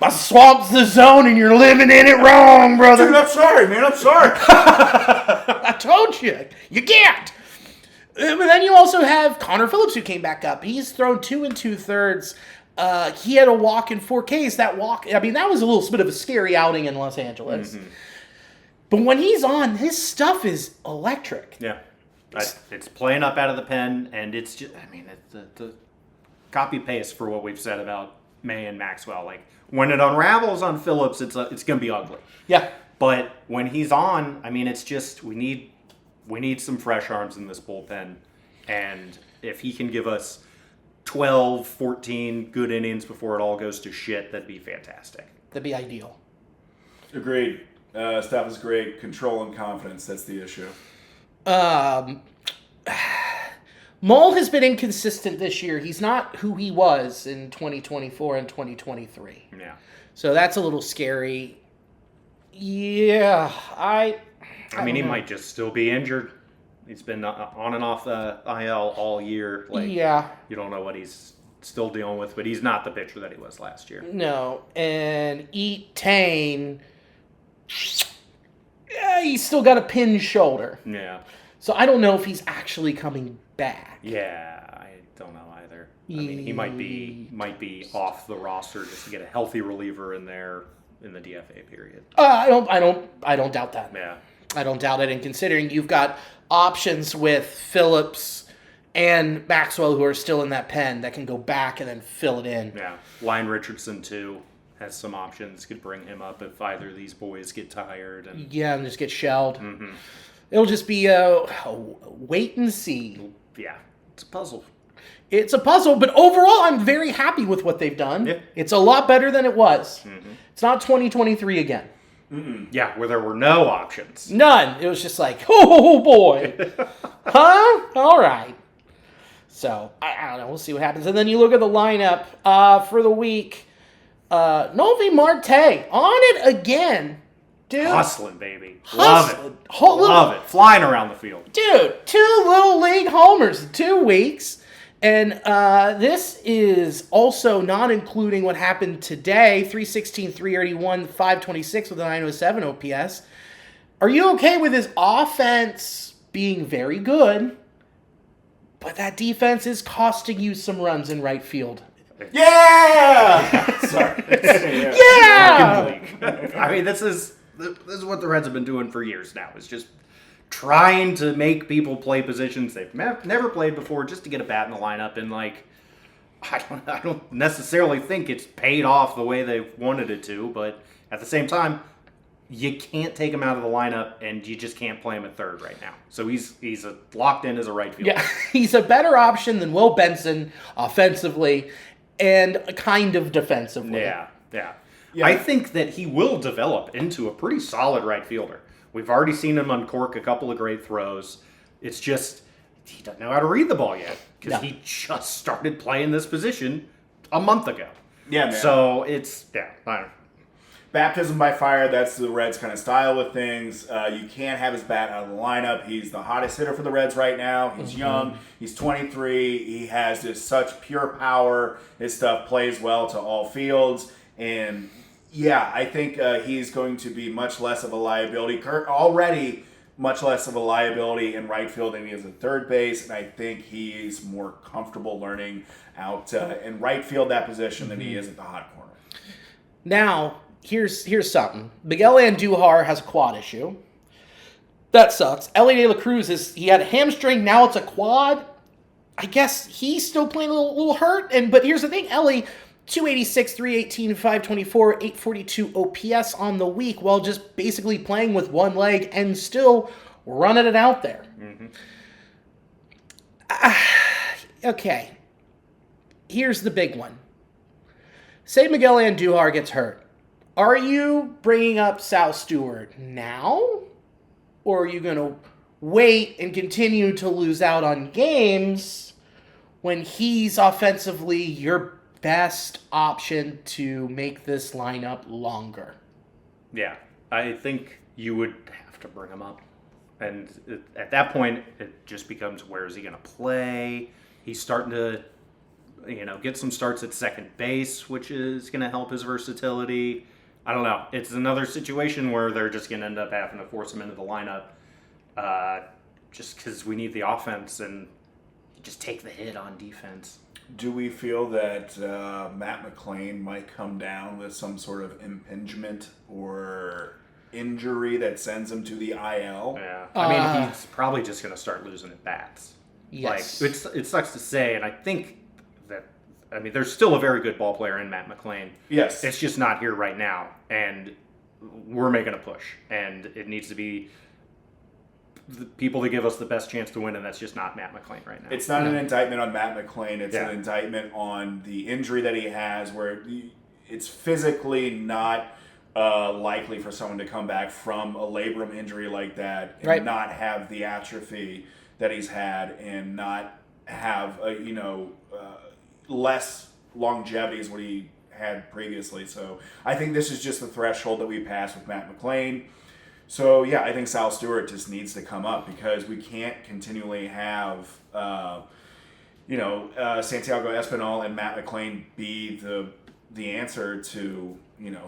My swamp's the zone, and you're living in it wrong, brother. Dude, I'm sorry, man. I'm sorry. I told you, you can't. But then you also have Connor Phillips, who came back up. He's thrown 2 2/3. He had a walk in 4Ks. That walk, I mean, that was a little bit of a scary outing in Los Angeles. Mm-hmm. But when he's on, his stuff is electric. Yeah. It's playing up out of the pen, and it's just, I mean, the copy-paste for what we've said about May and Maxwell. Like, when it unravels on Phillips, it's going to be ugly. Yeah. But when he's on, I mean, it's just, we need some fresh arms in this bullpen. And if he can give us 12, 14 good innings before it all goes to shit, that'd be fantastic. That'd be ideal. Agreed. Stuff is great. Control and confidence, that's the issue. Mull has been inconsistent this year. He's not who he was in 2024 and 2023. Yeah. So that's a little scary. Yeah, I mean, he know. might just still be injured. He's been on and off the IL all year. Like, yeah. You don't know what he's still dealing with, but he's not the pitcher that he was last year. No, and Eat Tane, yeah, he's still got a pinned shoulder. Yeah. So I don't know if he's actually coming back. Yeah, I don't know either. I mean, he might be off the roster just to get a healthy reliever in there in the DFA period. I don't doubt that. Yeah. I don't doubt it. And considering you've got options with Phillips and Maxwell who are still in that pen that can go back and then fill it in. Yeah. Lyon Richardson, too, has some options. Could bring him up if either of these boys get tired. And just get shelled. Mm-hmm. It'll just be a wait and see. Yeah. It's a puzzle. It's a puzzle, but overall, I'm very happy with what they've done. Yeah. It's a lot better than it was. Mm-hmm. It's not 2023 again. Mm-mm. Yeah, where there were no options. None. It was just like, oh boy. Huh? All right. So, I don't know. We'll see what happens. And then you look at the lineup for the week. Novi Marte on it again. Dude. Hustling, baby. Hustling. Love it. Flying around the field. Dude, 2 little league homers in 2 weeks. And this is also not including what happened today. 316, 381, 526 with a 907 OPS. Are you okay with his offense being very good, but that defense is costing you some runs in right field? Yeah! Sorry. Yeah! I mean, this is what the Reds have been doing for years now. Is just trying to make people play positions they've never played before just to get a bat in the lineup. And, like, I don't necessarily think it's paid off the way they wanted it to. But at the same time, you can't take him out of the lineup, and you just can't play him at third right now. So he's locked in as a right fielder. Yeah, he's a better option than Will Benson offensively and kind of defensively. Yeah. I think that he will develop into a pretty solid right fielder. We've already seen him uncork a couple of great throws. It's just he doesn't know how to read the ball yet because he just started playing this position a month ago. Yeah, man. So it's, I don't know. Baptism by fire, that's the Reds kind of style with things. You can't have his bat out of the lineup. He's the hottest hitter for the Reds right now. He's young. He's 23. He has just such pure power. His stuff plays well to all fields. And, yeah, I think he's going to be much less of a liability. Already much less of a liability in right field than he is in third base. And I think he's more comfortable learning out in right field that position than he is at the hot corner. Now, here's something. Miguel Andujar has a quad issue. That sucks. Ellie De La Cruz he had a hamstring. Now it's a quad. I guess he's still playing a little hurt. But here's the thing. Ellie, 286, 318, 524, 842 OPS on the week while just basically playing with one leg and still running it out there. Mm-hmm. Okay. Here's the big one. Say Miguel Andujar gets hurt. Are you bringing up Sal Stewart now? Or are you going to wait and continue to lose out on games when he's offensively your best option to make this lineup longer? Yeah, I think you would have to bring him up. And at that point, it just becomes, where is he going to play? He's starting to, get some starts at second base, which is going to help his versatility. I don't know. It's another situation where they're just going to end up having to force him into the lineup just because we need the offense and just take the hit on defense. Do we feel that Matt McClain might come down with some sort of impingement or injury that sends him to the IL? Yeah. I mean, he's probably just going to start losing at bats. Yes. Like, it sucks to say, and I think that, there's still a very good ball player in Matt McClain. Yes. It's just not here right now, and we're making a push, and it needs to be the people that give us the best chance to win, and that's just not Matt McClain right now. It's not an indictment on Matt McClain. It's an indictment on the injury that he has, where it's physically not likely for someone to come back from a labrum injury like that and not have the atrophy that he's had and not have less longevity as what he had previously. So I think this is just the threshold that we passed with Matt McClain. So, yeah, I think Sal Stewart just needs to come up because we can't continually have, Santiago Espinal and Matt McClain be the answer to,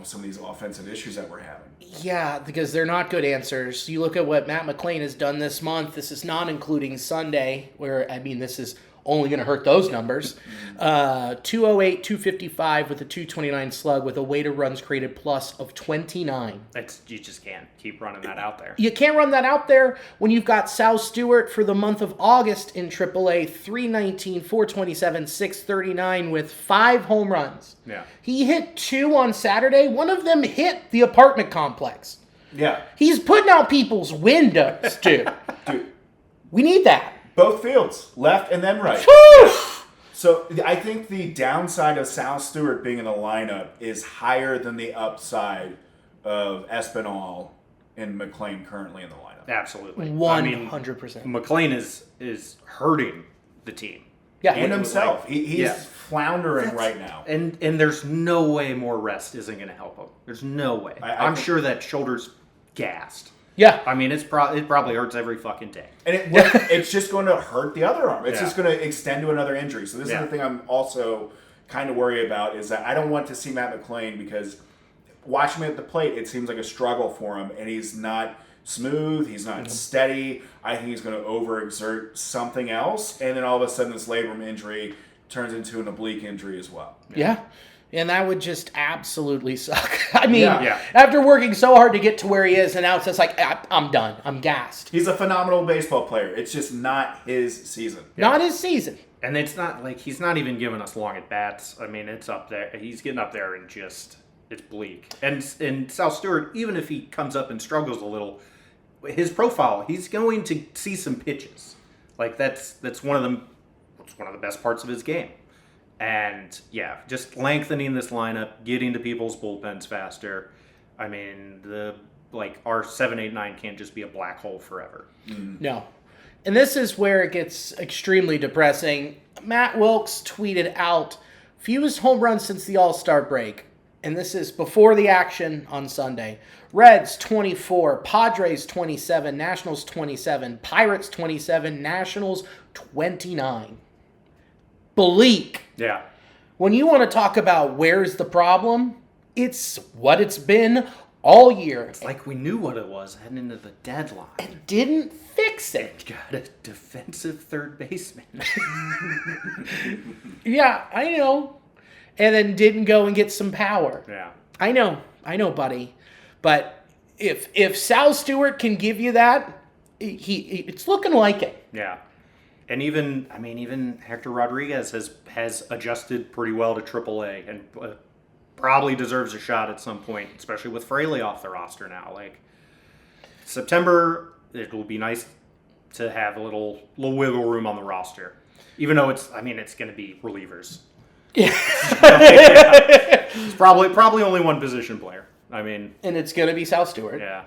some of these offensive issues that we're having. Yeah, because they're not good answers. You look at what Matt McClain has done this month. This is not including Sunday, where, this is only going to hurt those numbers. 208, 255 with a 229 slug with a weighted runs created plus of 29. You just can't keep running that out there. You can't run that out there when you've got Sal Stewart for the month of August in AAA, 319, 427, 639 with 5 home runs. Yeah. He hit 2 on Saturday. One of them hit the apartment complex. Yeah. He's putting out people's windows, dude. We need that. Both fields, left and then right. Woo! So I think the downside of Sal Stewart being in the lineup is higher than the upside of Espinal and McClain currently in the lineup. Absolutely. 100%. McClain is hurting the team. Yeah. And himself. He's floundering right now. And there's no way more rest isn't going to help him. There's no way. I'm sure that shoulder's gassed. Yeah. It probably hurts every fucking day. And it's just going to hurt the other arm. It's just going to extend to another injury. So this is the thing I'm also kind of worried about is that I don't want to see Matt McClain because watching him at the plate, it seems like a struggle for him. And he's not smooth. He's not steady. I think he's going to overexert something else. And then all of a sudden this labrum injury turns into an oblique injury as well. Yeah. And that would just absolutely suck. After working so hard to get to where he is, and now it's just like, I'm done. I'm gassed. He's a phenomenal baseball player. It's just not his season. Not his season. And it's not like he's not even giving us long at bats. It's up there. He's getting up there and just, it's bleak. And Sal Stewart, even if he comes up and struggles a little, his profile, he's going to see some pitches. Like that's one of the best parts of his game. And, just lengthening this lineup, getting to people's bullpens faster. Our 7, 8, 9 can't just be a black hole forever. No. And this is where it gets extremely depressing. Matt Wilks tweeted out, fewest home runs since the All-Star break. And this is before the action on Sunday. Reds 24, Padres 27, Nationals 27, Pirates 27, Nationals 29. Bleak. Yeah. When you want to talk about where's the problem, it's what it's been all year. It's like we knew what it was heading into the deadline. And didn't fix it. Got a defensive third baseman. Yeah, I know. And then didn't go and get some power. Yeah. I know, buddy. But if Sal Stewart can give you that, it's looking like it. Yeah. And even Hector Rodriguez has adjusted pretty well to AAA and probably deserves a shot at some point, especially with Fraley off the roster now. Like September, it will be nice to have a little wiggle room on the roster, even though it's going to be relievers. Yeah. It's probably only one position player. And it's going to be Sal Stewart. Yeah.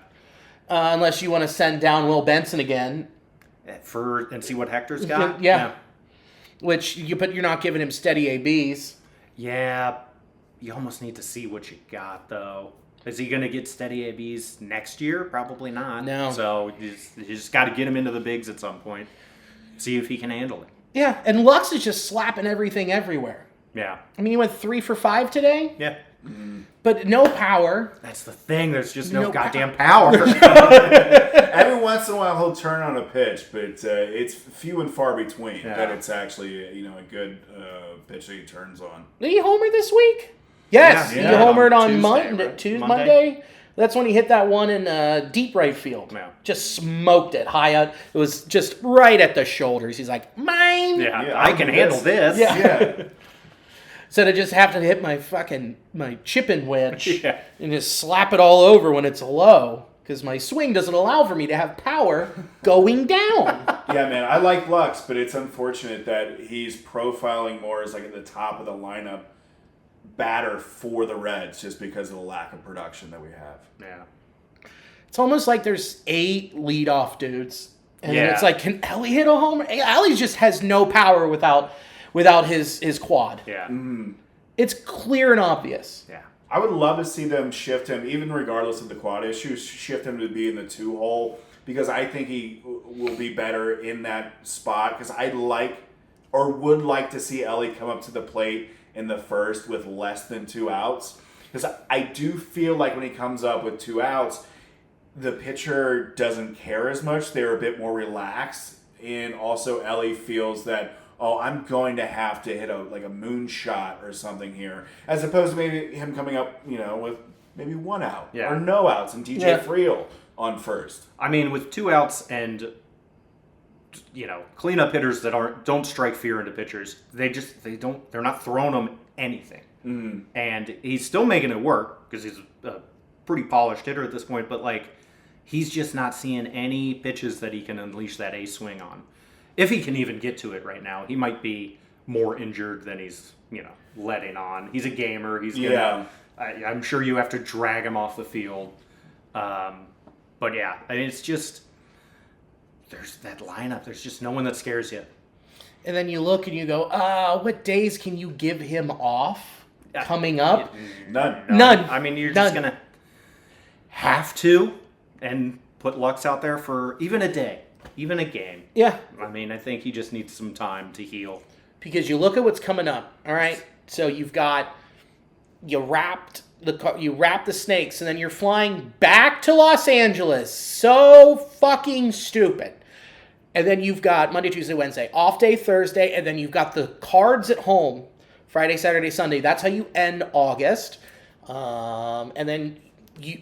Unless you want to send down Will Benson again. And see what Hector's got? Yeah. Which you're not giving him steady ABs. Yeah. You almost need to see what you got, though. Is he going to get steady ABs next year? Probably not. No. So you just got to get him into the bigs at some point. See if he can handle it. Yeah, and Lux is just slapping everything everywhere. Yeah. I mean, he went 3 for 5 today, Yeah. but no power. That's the thing. There's just no No goddamn power. Every once in a while he'll turn on a pitch, but it's few and far between that it's actually a good pitch that he turns on. Did he homer this week? Yes, Yeah, he homered on Tuesday, right? Monday. That's when he hit that one in deep right field. Yeah. Just smoked it high out. It was just right at the shoulders. He's like, mine. Yeah, I can handle this. Yeah. So to just have to hit my chipping wedge Yeah. and just slap it all over when it's low because my swing doesn't allow for me to have power going down. Yeah, man, I like Lux, but it's unfortunate that he's profiling more as like at the top of the lineup batter for the Reds just because of the lack of production that we have. Yeah. It's almost like there's 8 leadoff dudes. And then Yeah. it's like, can Ellie hit a homer? Ellie just has no power without his quad. Yeah. It's clear and obvious. Yeah. I would love to see them shift him, even regardless of the quad issues, shift him to be in the 2-hole because I think he will be better in that spot because would like to see Ellie come up to the plate in the first with less than 2 outs. Because I do feel like when he comes up with 2 outs, the pitcher doesn't care as much. They're a bit more relaxed. And also Ellie feels that, I'm going to have to hit a moonshot or something here. As opposed to maybe him coming up, with maybe 1 out. Yeah. Or no outs and DJ Friel on first. I mean, with 2 outs and cleanup hitters that don't strike fear into pitchers, they're not throwing them anything. And he's still making it work because he's a pretty polished hitter at this point, but he's just not seeing any pitches that he can unleash that ace swing on. If he can even get to it right now, he might be more injured than he's letting on. He's a gamer. He's gonna. Yeah. I'm sure you have to drag him off the field. But yeah, I mean, it's just there's that lineup. There's just no one that scares you. And then you look and you go, what days can you give him off coming up? None. I mean, you're just gonna have to and put Lux out there for even a day. Even a game. Yeah. I mean, I think he just needs some time to heal. Because you look at what's coming up, all right? So you wrapped the Snakes, and then you're flying back to Los Angeles. So fucking stupid. And then you've got Monday, Tuesday, Wednesday, off day Thursday, and then you've got the Cards at home Friday, Saturday, Sunday. That's how you end August. And then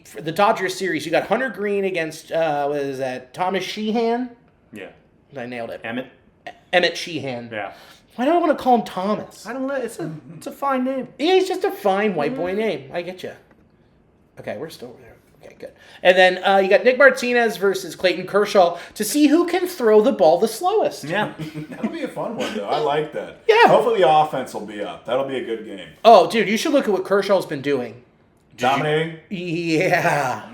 for the Dodgers series, you got Hunter Green against, Thomas Sheehan? Yeah. I nailed it. Emmett Sheehan. Yeah. Why do I want to call him Thomas? I don't know. It's a fine name. Yeah, he's just a fine white boy name. I get you. Okay, we're still there. Okay, good. And then you got Nick Martinez versus Clayton Kershaw to see who can throw the ball the slowest. Yeah. That'll be a fun one, though. I like that. Yeah. Hopefully the offense will be up. That'll be a good game. Oh, dude, you should look at what Kershaw's been doing. Dominating? Yeah.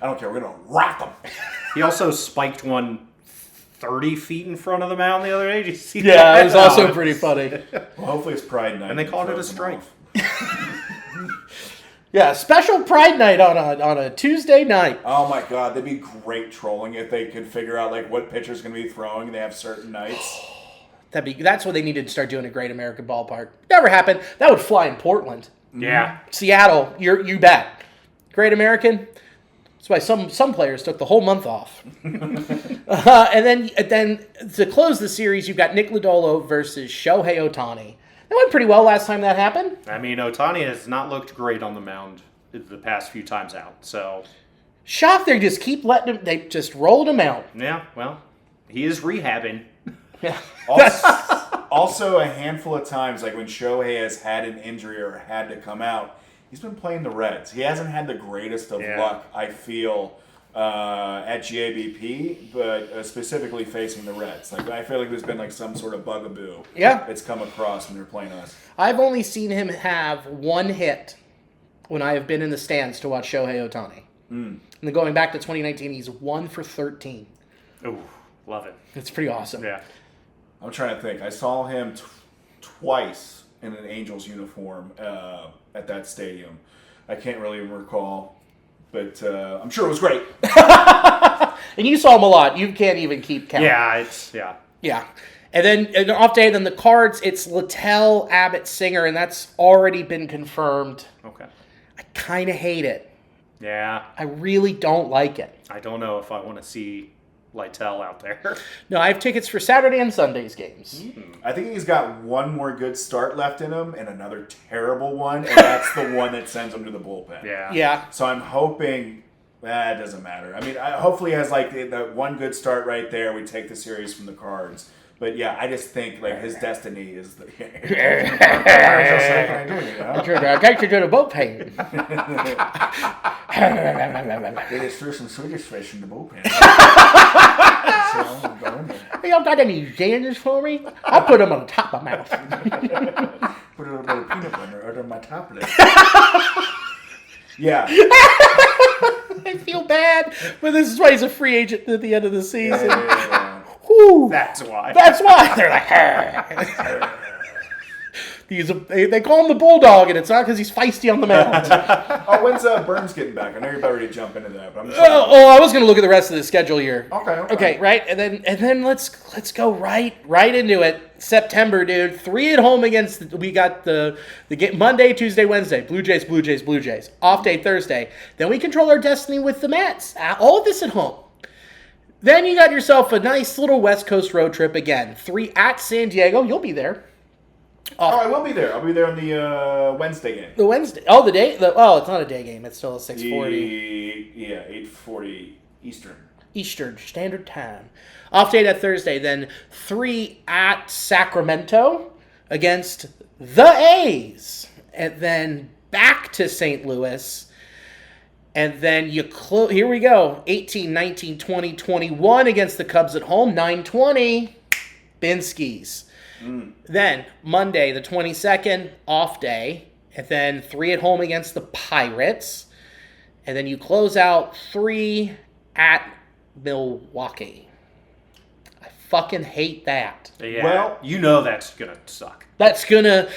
I don't care. We're going to rock them. He also spiked one 30 feet in front of the mound the other day. Did you see Yeah, that? it was also pretty funny. Well, hopefully it's Pride Night. And they called it a throws them strike. off. Yeah, special Pride Night on a Tuesday night. Oh my God, that'd be great trolling if they could figure out what pitcher's going to be throwing. And they have certain nights. That's what they needed to start doing at Great American Ballpark. Never happened. That would fly in Portland. Yeah. Seattle, you bet. Great American. That's why some players took the whole month off. And then to close the series, you've got Nick Lodolo versus Shohei Ohtani. That went pretty well last time that happened. I mean, Ohtani has not looked great on the mound the past few times out. So, Shocked they just keep letting him. They just rolled him out. yeah, well, he is rehabbing. Yeah. Also, a handful of times, when Shohei has had an injury or had to come out, he's been playing the Reds. He hasn't had the greatest of luck, I feel, at GABP, but specifically facing the Reds. I feel like there's been some sort of bugaboo that's come across when they're playing us. I've only seen him have one hit when I have been in the stands to watch Shohei Ohtani. And then going back to 2019, he's 1 for 13. Ooh, love it. It's pretty awesome. Yeah. I'm trying to think. I saw him twice in an Angels uniform at that stadium. I can't really recall but I'm sure it was great. And you saw him a lot. You can't even keep count. Yeah. Yeah. And then an off day, then the Cards, it's Littell, Abbott, Singer, and that's already been confirmed. Okay. I kind of hate it. Yeah. I really don't like it. I don't know if I want to see Littell out there. No, I have tickets for Saturday and Sunday's games. I think he's got one more good start left in him and another terrible one, and that's the one that sends him to the bullpen. Yeah. So I'm hoping it doesn't matter. I mean, hopefully he has like that one good start right there. We take the series from the Cards. But yeah, I just think like his destiny is the. I take you to the bullpen. They just threw some Swedish fish in the bullpen. Hey, y'all got any Xans for me? I'll put them on the top of my mouth. Put a little bit of peanut butter under my top lip. Yeah. I feel bad, but this is why he's a free agent at the end of the season. Yeah. Whew. That's why. That's why. They're like, they call him the Bulldog, and it's not because he's feisty on the mound. Oh, when's Burns getting back? I know you're about ready to jump into that, but I'm just I was going to look at the rest of the schedule here. Okay, right, and then let's go right into it. September, dude. 3 at home against. We got the game Monday, Tuesday, Wednesday. Blue Jays. Off day Thursday. Then we control our destiny with the Mets. All of this at home. Then you got yourself a nice little West Coast road trip again. 3 at San Diego. You'll be there. I will be there. I'll be there on the Wednesday game. The Wednesday. Oh, the day. It's not a day game. It's still a 6:40. Yeah, 8:40 Eastern. Eastern Standard Time. Off day that Thursday. Then 3 at Sacramento against the A's. And then back to St. Louis. And then you close. Here we go. 18, 19, 20, 21 against the Cubs at home. 9:20. Binskis. Then Monday, the 22nd, off day. And then 3 at home against the Pirates. And then you close out 3 at Milwaukee. I fucking hate that. Yeah. Well, you know that's going to suck. We're going to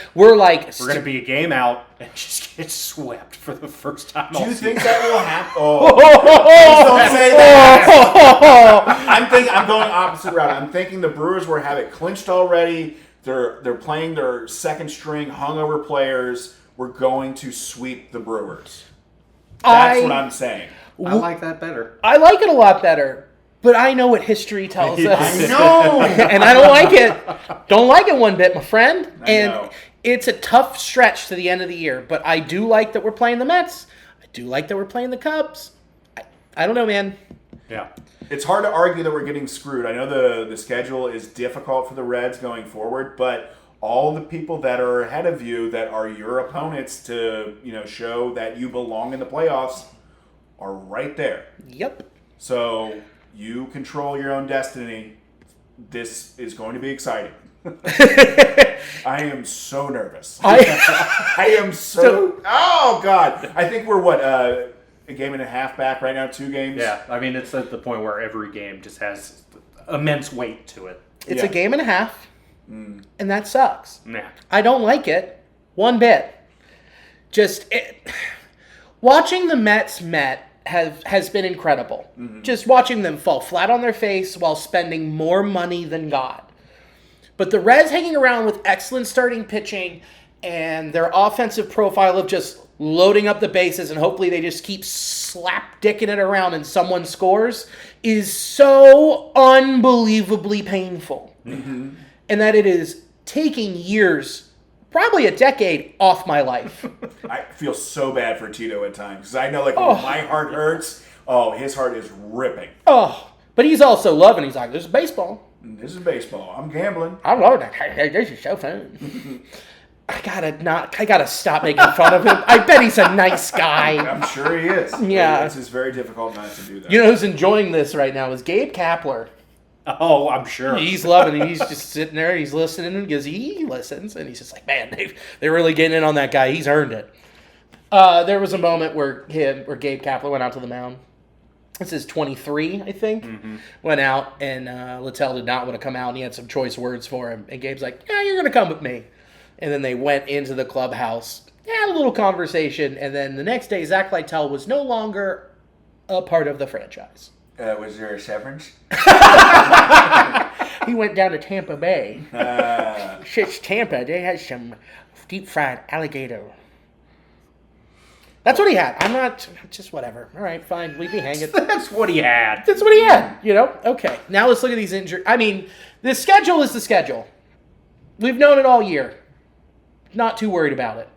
be a game out and just get swept for the first time all Do you season. think that will happen? Don't say that. I'm going opposite route. I'm thinking the Brewers will have it clinched already. They're playing their second string hungover players. We're going to sweep the Brewers. That's what I'm saying. I like that better. I like it a lot better. But I know what history tells us. I know. And I don't like it. Don't like it one bit, my friend. I know. It's a tough stretch to the end of the year. But I do like that we're playing the Mets. I do like that we're playing the Cubs. I don't know, man. Yeah. It's hard to argue that we're getting screwed. I know the schedule is difficult for the Reds going forward, but all the people that are ahead of you that are your opponents to, show that you belong in the playoffs are right there. Yep. So you control your own destiny. This is going to be exciting. I am so nervous. I am so. Oh God! I think we're a game and a half back right now. 2 games. Yeah, I mean it's at the point where every game just has immense weight to it. It's a game and a half, and that sucks. Yeah. I don't like it one bit. Watching the Mets has been incredible. Mm-hmm. Just watching them fall flat on their face while spending more money than God. But the Reds hanging around with excellent starting pitching and their offensive profile of just loading up the bases and hopefully they just keep slap-dicking it around and someone scores is so unbelievably painful. Mm-hmm. And that it is taking years, probably a decade, off my life. I feel so bad for Tito at times because I know when my heart hurts, his heart is ripping. Oh, but he's also loving. He's like, this is baseball. This is baseball. I'm gambling. I love that. Hey, this is so fun. I gotta stop making fun of him. I bet he's a nice guy. I'm sure he is. Yeah. It's just very difficult not to do that. You know who's enjoying this right now is Gabe Kapler. Oh, I'm sure. He's loving it. He's just sitting there. He's listening because he listens. And he's just like, man, they're really getting in on that guy. He's earned it. There was a moment where Gabe Kapler went out to the mound. This is 23, I think. Mm-hmm. Went out, and Littell did not want to come out, and he had some choice words for him. And Gabe's like, yeah, you're going to come with me. And then they went into the clubhouse, had a little conversation, and then the next day, Zach Littell was no longer a part of the franchise. Was there a severance? He went down to Tampa Bay. Shit's Tampa. They had some deep fried alligator. That's what he had. I'm not, just whatever. All right, fine. Leave me hanging. That's what he had. That's what he had, you know? Okay. Now let's look at these injuries. I mean, the schedule is the schedule. We've known it all year. Not too worried about it.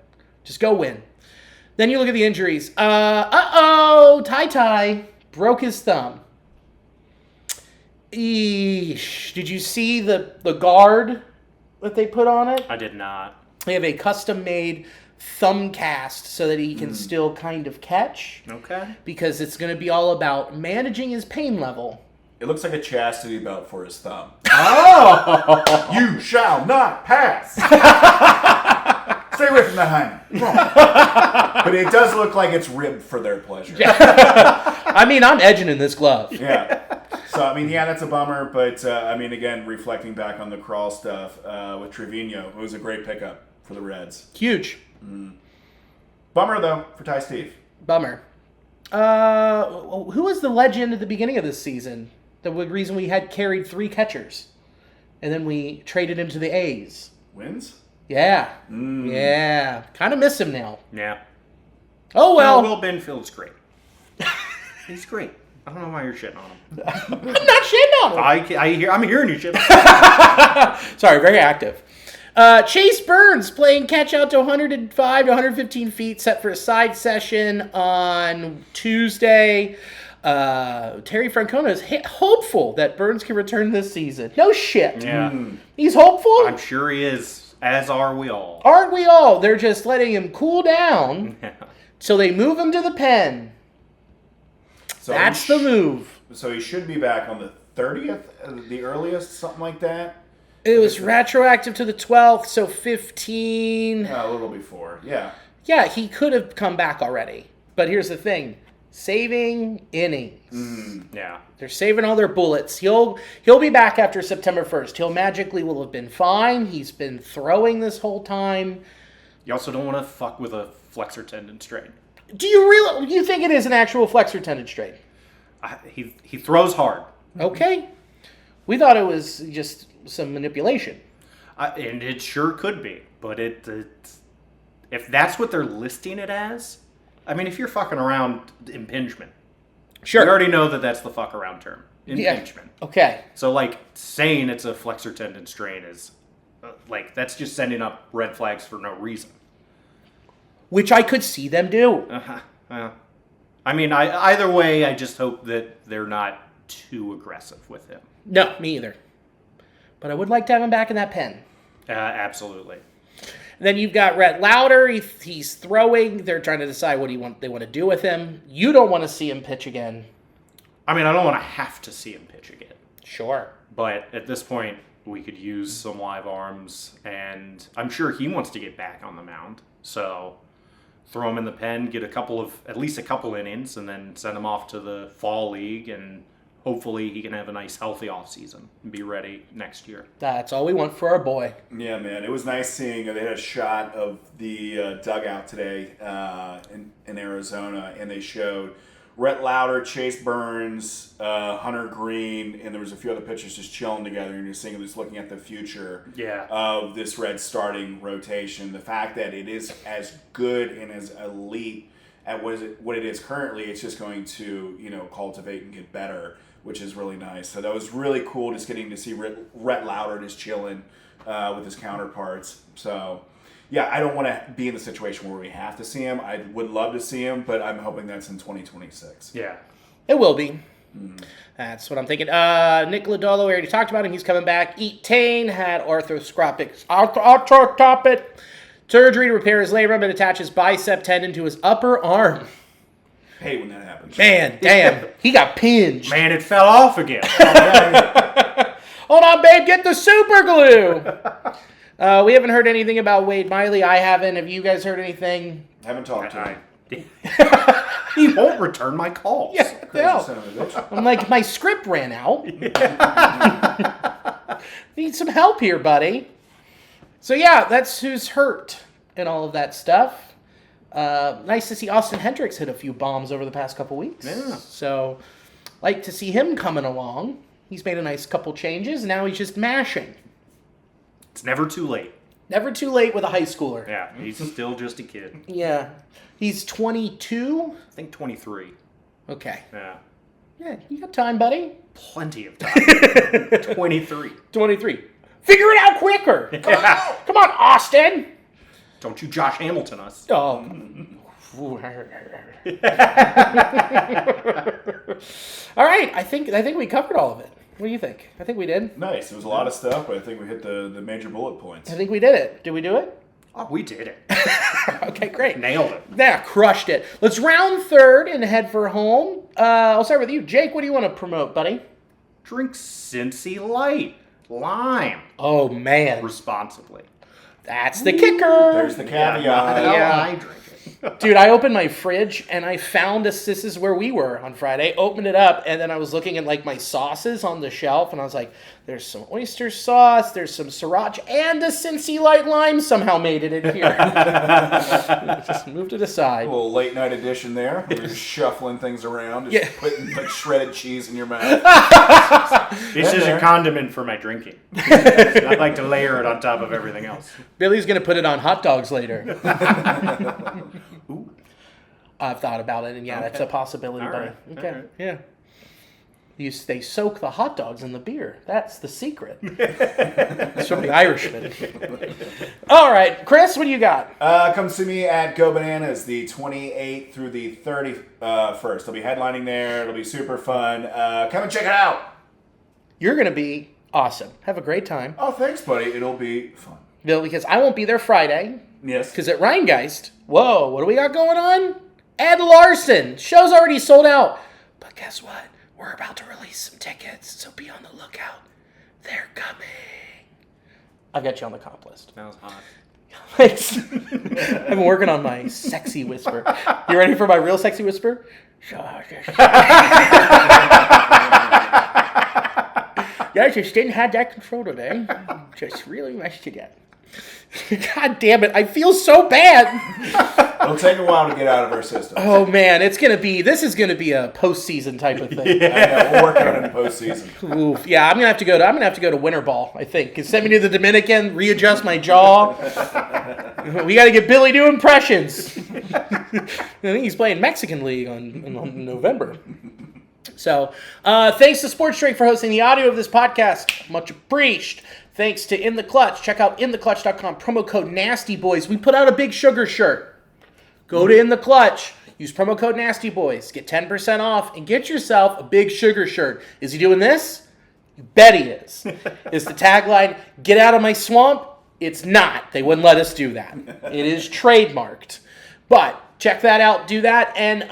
Just go win. Then you look at the injuries. Ty broke his thumb. Eesh. Did you see the guard that they put on it? I did not. They have a custom-made thumb cast so that he can still kind of catch. Okay. Because it's going to be all about managing his pain level. It looks like a chastity belt for his thumb. Oh! You shall not pass! Stay away from that hymen. But it does look like it's ribbed for their pleasure. I mean, I'm edging in this glove. Yeah. So, I mean, yeah, that's a bummer. But, I mean, again, reflecting back on the crawl stuff with Trevino, it was a great pickup for the Reds. Huge. Bummer, though, for Ty Steve. Bummer. Who was the legend at the beginning of this season? The reason we had carried 3 catchers. And then we traded him to the A's. Wins? Yeah. Yeah. Kind of miss him now. Yeah. Oh, well. Will Benfield's great. He's great. I don't know why you're shitting on him. I'm not shitting on him. I'm hearing you shit. Sorry, very active. Chase Burns playing catch out to 105 to 115 feet, set for a side session on Tuesday. Terry Francona is hopeful that Burns can return this season. No shit. Yeah. He's hopeful? I'm sure he is, as are we all. Aren't we all? They're just letting him cool down, Yeah. so they move him to the pen. So That's the move. So he should be back on the 30th, the earliest, something like that. It was retroactive to the 12th, so 15. A little before, yeah. Yeah, he could have come back already. But here's the thing. Saving innings. Yeah. They're saving all their bullets. He'll be back after September 1st. He'll magically will have been fine. He's been throwing this whole time. You also don't want to fuck with a flexor tendon strain. Do you think it is an actual flexor tendon strain? He throws hard. Okay. We thought it was just some manipulation. And it sure could be. But if that's what they're listing it as, I mean, if you're fucking around, impingement. Sure. We already know that that's the fuck around term. Impingement. Yeah. Okay. So, like, saying it's a flexor tendon strain is, that's just sending up red flags for no reason. Which I could see them do. I mean, either way, I just hope that they're not too aggressive with him. No, me either. But I would like to have him back in that pen. Absolutely. And then you've got Rhett Lauder. He's throwing. They're trying to decide what they want to do with him. You don't want to see him pitch again. I mean, I don't want to have to see him pitch again. Sure. But at this point, we could use some live arms, and I'm sure he wants to get back on the mound. So throw him in the pen, get at least a couple innings, and then send him off to the fall league, and hopefully he can have a nice, healthy offseason and be ready next year. That's all we want for our boy. Yeah, man. It was nice seeing they had a shot of the dugout today in Arizona, and they showed Rhett Lauder, Chase Burns, Hunter Green, and there was a few other pitchers just chilling together, and you're seeing them just looking at the future of this Red starting rotation. The fact that it is as good and as elite at what it is currently, it's just going to cultivate and get better, which is really nice. So that was really cool, just getting to see Rhett Lauder just chilling with his counterparts. So yeah, I don't want to be in the situation where we have to see him. I would love to see him, but I'm hoping that's in 2026. Yeah. It will be. That's what I'm thinking. Nick Lodolo, we already talked about him. He's coming back. Eat Tane had arthroscopic surgery to repair his labrum and attach his bicep tendon to his upper arm. Hey, when that happens. Man, damn. He got pinged. Man, it fell off again. Hold on, babe. Get the super glue. We haven't heard anything about Wade Miley. I haven't. Have you guys heard anything? Haven't talked to him. He won't return my calls. Yeah, no. Son of a bitch. I'm like, my script ran out. Need some help here, buddy. So yeah, that's who's hurt and all of that stuff. Nice to see Austin Hendricks hit a few bombs over the past couple weeks. Yeah. So, like to see him coming along. He's made a nice couple changes. Now he's just mashing. It's never too late. Never too late with a high schooler. Yeah, he's still just a kid. Yeah. He's 22? I think 23. Okay. Yeah. Yeah, you got time, buddy. Plenty of time. 23. 23. Figure it out quicker. Come on, Austin. Don't you Josh Hamilton us. Oh. All right, I think we covered all of it. What do you think? I think we did. Nice. It was a lot of stuff, but I think we hit the major bullet points. I think we did it. Did we do it? Oh, we did it. Okay, great. Nailed it. Yeah, crushed it. Let's round third and head for home. I'll start with you. Jake, what do you want to promote, buddy? Drink Cincy Light. Lime. Oh, man. Responsibly. That's the kicker. There's the caveat. Yeah. I drink it. Dude, I opened my fridge and I found this is where we were on Friday. Opened it up and then I was looking at like my sauces on the shelf and I was like, there's some oyster sauce, there's some sriracha, and the Cincy Light lime somehow made it in here. Just moved it aside. A little late night edition there. We're just shuffling things around, just Yeah. putting like shredded cheese in your mouth. This is a condiment for my drinking. I like to layer it on top of everything else. Billy's going to put it on hot dogs later. Ooh. I've thought about it, and yeah, that's a possibility, All buddy. right. Okay, All right. yeah. They soak the hot dogs in the beer. That's the secret. It's from the Irishman. All right, Chris, what do you got? Come see me at Go Bananas the 28th through the 31st. I'll be headlining there. It'll be super fun. Come and check it out. You're going to be awesome. Have a great time. Oh, thanks, buddy. It'll be fun. Bill, because I won't be there Friday. Yes. Because at Rheingeist, whoa, what do we got going on? Ed Larson. Show's already sold out. But guess what? We're about to release some tickets, so be on the lookout. They're coming. I got you on the comp list. That was hot. Thanks. I've been working on my sexy whisper. You ready for my real sexy whisper? Guys, just didn't have that control today. Just really messed it up. God damn it, I feel so bad. It'll take a while to get out of our system. Oh man, this is gonna be a postseason type of thing. I know, we'll work on it in the postseason. Oof. Yeah, I'm gonna have to go to Winter Ball, I think. Send me to the Dominican, readjust my jaw. We gotta get Billy to impressions. I think he's playing Mexican League on November. So, thanks to Sports Drink for hosting the audio of this podcast. Much appreciated. Thanks to In the Clutch. Check out intheclutch.com. Promo code Nasty Boys. We put out a Big Sugar shirt. Go to In the Clutch. Use promo code Nasty Boys. Get 10% off and get yourself a Big Sugar shirt. Is he doing this? You bet he is. Is the tagline, get out of my swamp? It's not. They wouldn't let us do that. It is trademarked. But check that out. Do that. And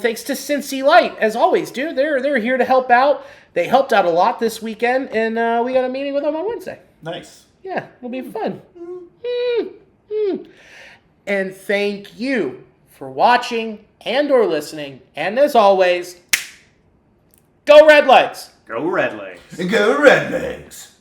thanks to Cincy Light. As always, dude. They're here to help out. They helped out a lot this weekend, and we got a meeting with them on Wednesday. Nice. Yeah, it'll be fun. And thank you for watching and or listening. And as always, go Red Legs! Go Red Legs. And go Red Legs.